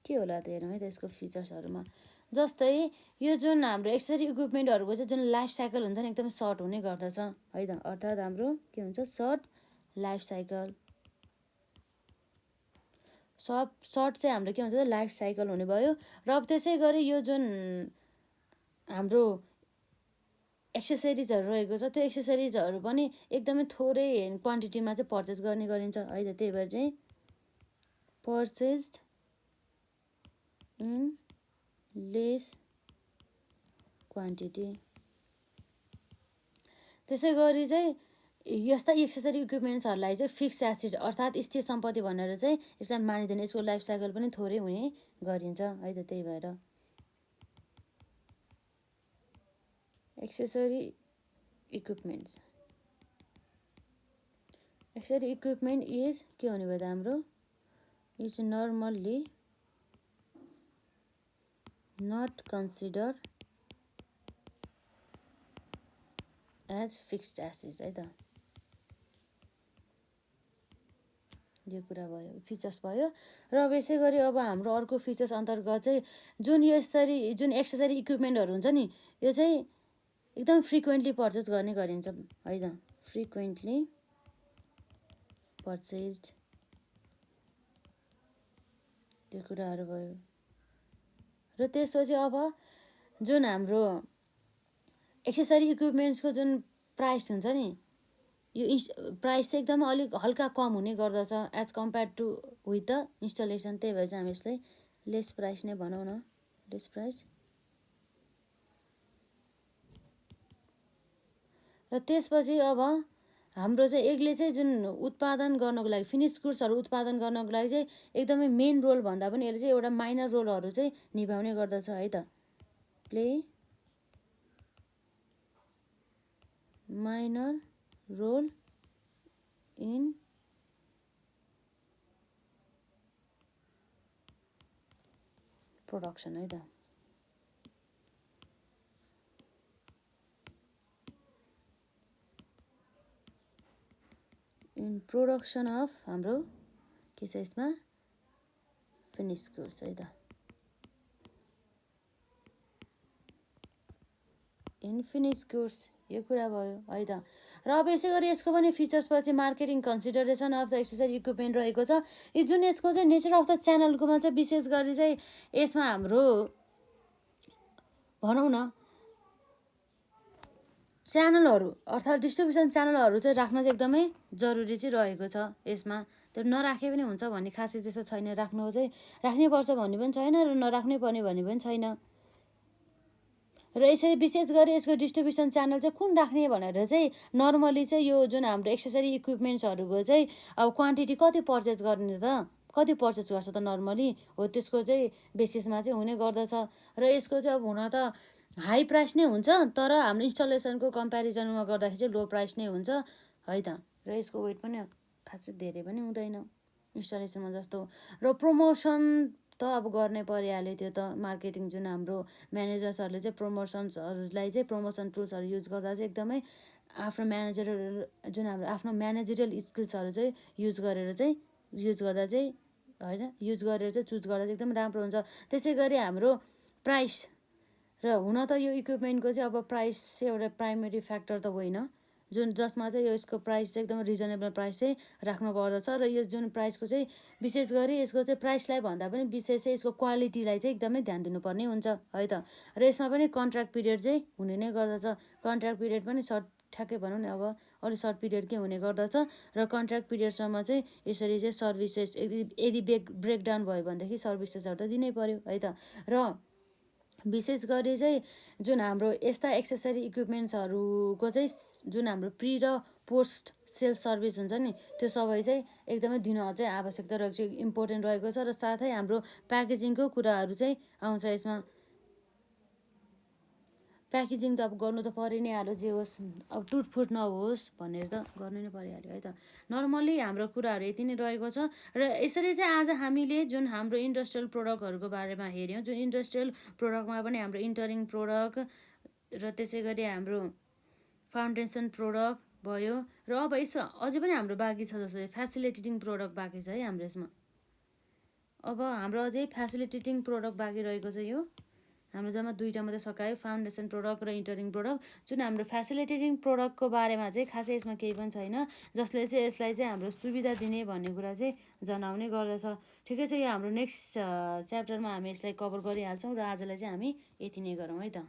A: के होला त हेरौँ है त यसको फिचर्सहरूमा। जस्तै यो जुन हाम्रो एक्सेसरी इक्विपमेन्टहरूको चाहिँ जुन लाइफ साइकल हुन्छ नि एकदमै सर्ट हुने गर्दछ है त। अर्थात् हाम्रो के हुन्छ, सर्ट लाइफ साइकल। सर्ट चाहिँ हाम्रो के हुन्छ त, लाइफ साइकल हुने भयो। र अब त्यसै गरी यो जुन हाम्रो एक्सेसरिजहरू रहेको छ त्यो एक्सेसरिजहरू पनि एकदमै थोरै क्वान्टिटीमा चाहिँ पर्चेस गर्ने गरिन्छ है त। त्यही भएर चाहिँ पर्चेस्ड इन लेस क्वान्टिटी। त्यसै गरी चाहिँ यस्ता एक्सेसरी इक्विपमेन्ट्सहरूलाई चाहिँ फिक्स एसेट अर्थात् स्थिर सम्पत्ति भनेर चाहिँ यसलाई मानिँदैन, यसको लाइफ साइकल पनि थोरै हुने गरिन्छ है त। त्यही भएर accessory equipments, accessory equipment is के हुने भयो त हाम्रो, is normally not considered as fixed assets है त। यो कुरा भयो, फिचर्स भयो। र अब यसै गरी अब हाम्रो अर्को फिचर्स अन्तर्गत चाहिँ जुन यो यसरी जुन एक्सेसरी इक्विपमेन्टहरू हुन्छ नि यो चाहिँ एकदम फ्रिक्वेन्टली पर्चेस गर्ने गरिन्छ है त। फ्रिक्वेन्टली पर्चेस्ड, त्यो कुराहरू भयो। र त्यसपछि अब जुन हाम्रो एक्सेसरी इक्विपमेन्ट्सको जुन प्राइस हुन्छ नि यो प्राइस चाहिँ एकदमै अलिक हल्का कम हुने गर्दछ as compare to with the installation. त्यही भएर चाहिँ हामी यसलाई लेस प्राइस नै भनौँ न, लेस प्राइस। र त्यसपछि अब हाम्रो चाहिँ यसले चाहिँ जुन उत्पादन गर्नको लागि फिनिस गुड्सहरू उत्पादन गर्नको लागि चाहिँ एकदमै मेन रोल भन्दा पनि यसले चाहिँ एउटा माइनर रोलहरू चाहिँ निभाउने गर्दछ है त। Play minor role in production है त। इन प्रोडक्सन अफ हाम्रो के छ यसमा, फिनिस गुड्स है त। इन फिनिस गुड्स यो कुरा भयो है त। र अब यसै गरी यसको पनि फिचर्स पछि marketing consideration of the accessory equipment रहेको छ। यो जुन यसको चाहिँ नेचर अफ द च्यानलकोमा चाहिँ विशेष गरी चाहिँ यसमा हाम्रो भनौँ न च्यानलहरू अर्थात् डिस्ट्रिब्युसन च्यानलहरू चाहिँ राख्न चाहिँ एकदमै जरुरी चाहिँ रहेको छ यसमा। त्यो नराखे पनि हुन्छ भन्ने खासै त्यस्तो छैन, राख्नु चाहिँ राख्नै पर्छ भन्ने पनि छैन र नराख्नै पर्ने भन्ने पनि छैन। र यसरी विशेष गरी यसको डिस्ट्रिब्युसन च्यानल चाहिँ कुन राख्ने भनेर चाहिँ नर्मली चाहिँ यो जुन हाम्रो एक्सेसरी इक्विपमेन्ट्सहरूको चाहिँ अब क्वान्टिटी कति पर्चेस गर्ने त, कति पर्चेस गर्छ त नर्मली हो त्यसको चाहिँ बेसिसमा चाहिँ हुने गर्दछ। र यसको चाहिँ अब हुन त हाई प्राइस नै हुन्छ तर हाम्रो इन्स्टलेसनको कम्पेरिजनमा गर्दाखेरि चाहिँ लो प्राइस नै हुन्छ है त। र यसको वेट पनि खासै धेरै पनि हुँदैन इन्स्टलेसनमा जस्तो। र प्रमोसन त अब गर्नै परिहाल्यो त्यो त मार्केटिङ जुन हाम्रो म्यानेजर्सहरूले चाहिँ प्रमोसन्सहरूलाई चाहिँ प्रमोसन टुल्सहरू युज गर्दा चाहिँ एकदमै आफ्नो आफ्नो म्यानेजरियल स्किल्सहरू चाहिँ युज गरेर चाहिँ युज गरेर चाहिँ चुज गर्दा चाहिँ एकदम राम्रो हुन्छ। त्यसै गरी हाम्रो प्राइस र हुन त यो इक्विपमेन्टको चाहिँ अब प्राइस चाहिँ एउटा प्राइमेरी फ्याक्टर त होइन, जसमा चाहिँ यसको प्राइस चाहिँ एकदम रिजनेबल प्राइस चाहिँ राख्नु पर्दछ र यो जुन प्राइसको चाहिँ विशेष गरी यसको चाहिँ प्राइसलाई भन्दा पनि विशेष चाहिँ यसको क्वालिटीलाई चाहिँ एकदमै ध्यान दिनुपर्ने हुन्छ है त। र यसमा पनि कन्ट्र्याक्ट पिरियड चाहिँ हुने नै गर्दछ। कन्ट्र्याक्ट पिरियड पनि सर्ट ठ्याक्कै भनौँ न अब अलिक सर्ट पिरियडकै हुने गर्दछ र कन्ट्र्याक्ट पिरियडसम्म चाहिँ यसरी चाहिँ सर्भिसेस यदि ब्रेकडाउन भयो भनेदेखि सर्भिसेसहरू त दिनै पऱ्यो है त। र विशेष गरी चाहिँ जुन हाम्रो यस्ता एक्सेसरी इक्विपमेन्ट्सहरूको चाहिँ जुन हाम्रो प्रि र पोस्ट सेल्स सर्भिस हुन्छ नि त्यो सबै चाहिँ एकदमै दिनु अझै आवश्यकता रहेको छ, इम्पोर्टेन्ट रहेको छ। र साथै हाम्रो प्याकेजिङको कुराहरू चाहिँ आउँछ यसमा। प्याकेजिङ त अब गर्नु त परि नै हाल्यो, जे होस् अब टुटफुट नहोस् भनेर त गर्नु नै परिहाल्यो है त। नर्मल्ली हाम्रो कुराहरू यति नै रहेको छ। र यसरी चाहिँ आज हामीले जुन हाम्रो इन्डस्ट्रियल प्रोडक्टहरूको बारेमा हेऱ्यौँ, जुन इन्डस्ट्रियल प्रोडक्टमा पनि हाम्रो इन्टरिङ प्रोडक्ट र त्यसै गरी हाम्रो फाउन्डेसन प्रोडक्ट भयो र अब यसो अझै पनि हाम्रो बाँकी छ जस्तै फेसिलिटेटिङ प्रोडक्ट बाँकी छ है हाम्रो यसमा। अब हाम्रो अझै फेसिलिटेटिङ प्रोडक्ट बाँकी रहेको छ। यो हाम्रो जम्मा दुईवटा मात्रै सकायो, फाउन्डेसन प्रोडक्ट र इन्टरिङ प्रोडक्ट। जुन हाम्रो फेसिलिटेटिङ प्रोडक्टको बारेमा चाहिँ खासै यसमा केही पनि छैन, जसले चाहिँ यसलाई चाहिँ हाम्रो सुविधा दिने भन्ने कुरा चाहिँ जनाउने गर्दछ। ठिकै छ, यो हाम्रो नेक्स्ट च्याप्टरमा हामी यसलाई कभर गरिहाल्छौँ र आजलाई चाहिँ हामी यति नै गरौँ है त।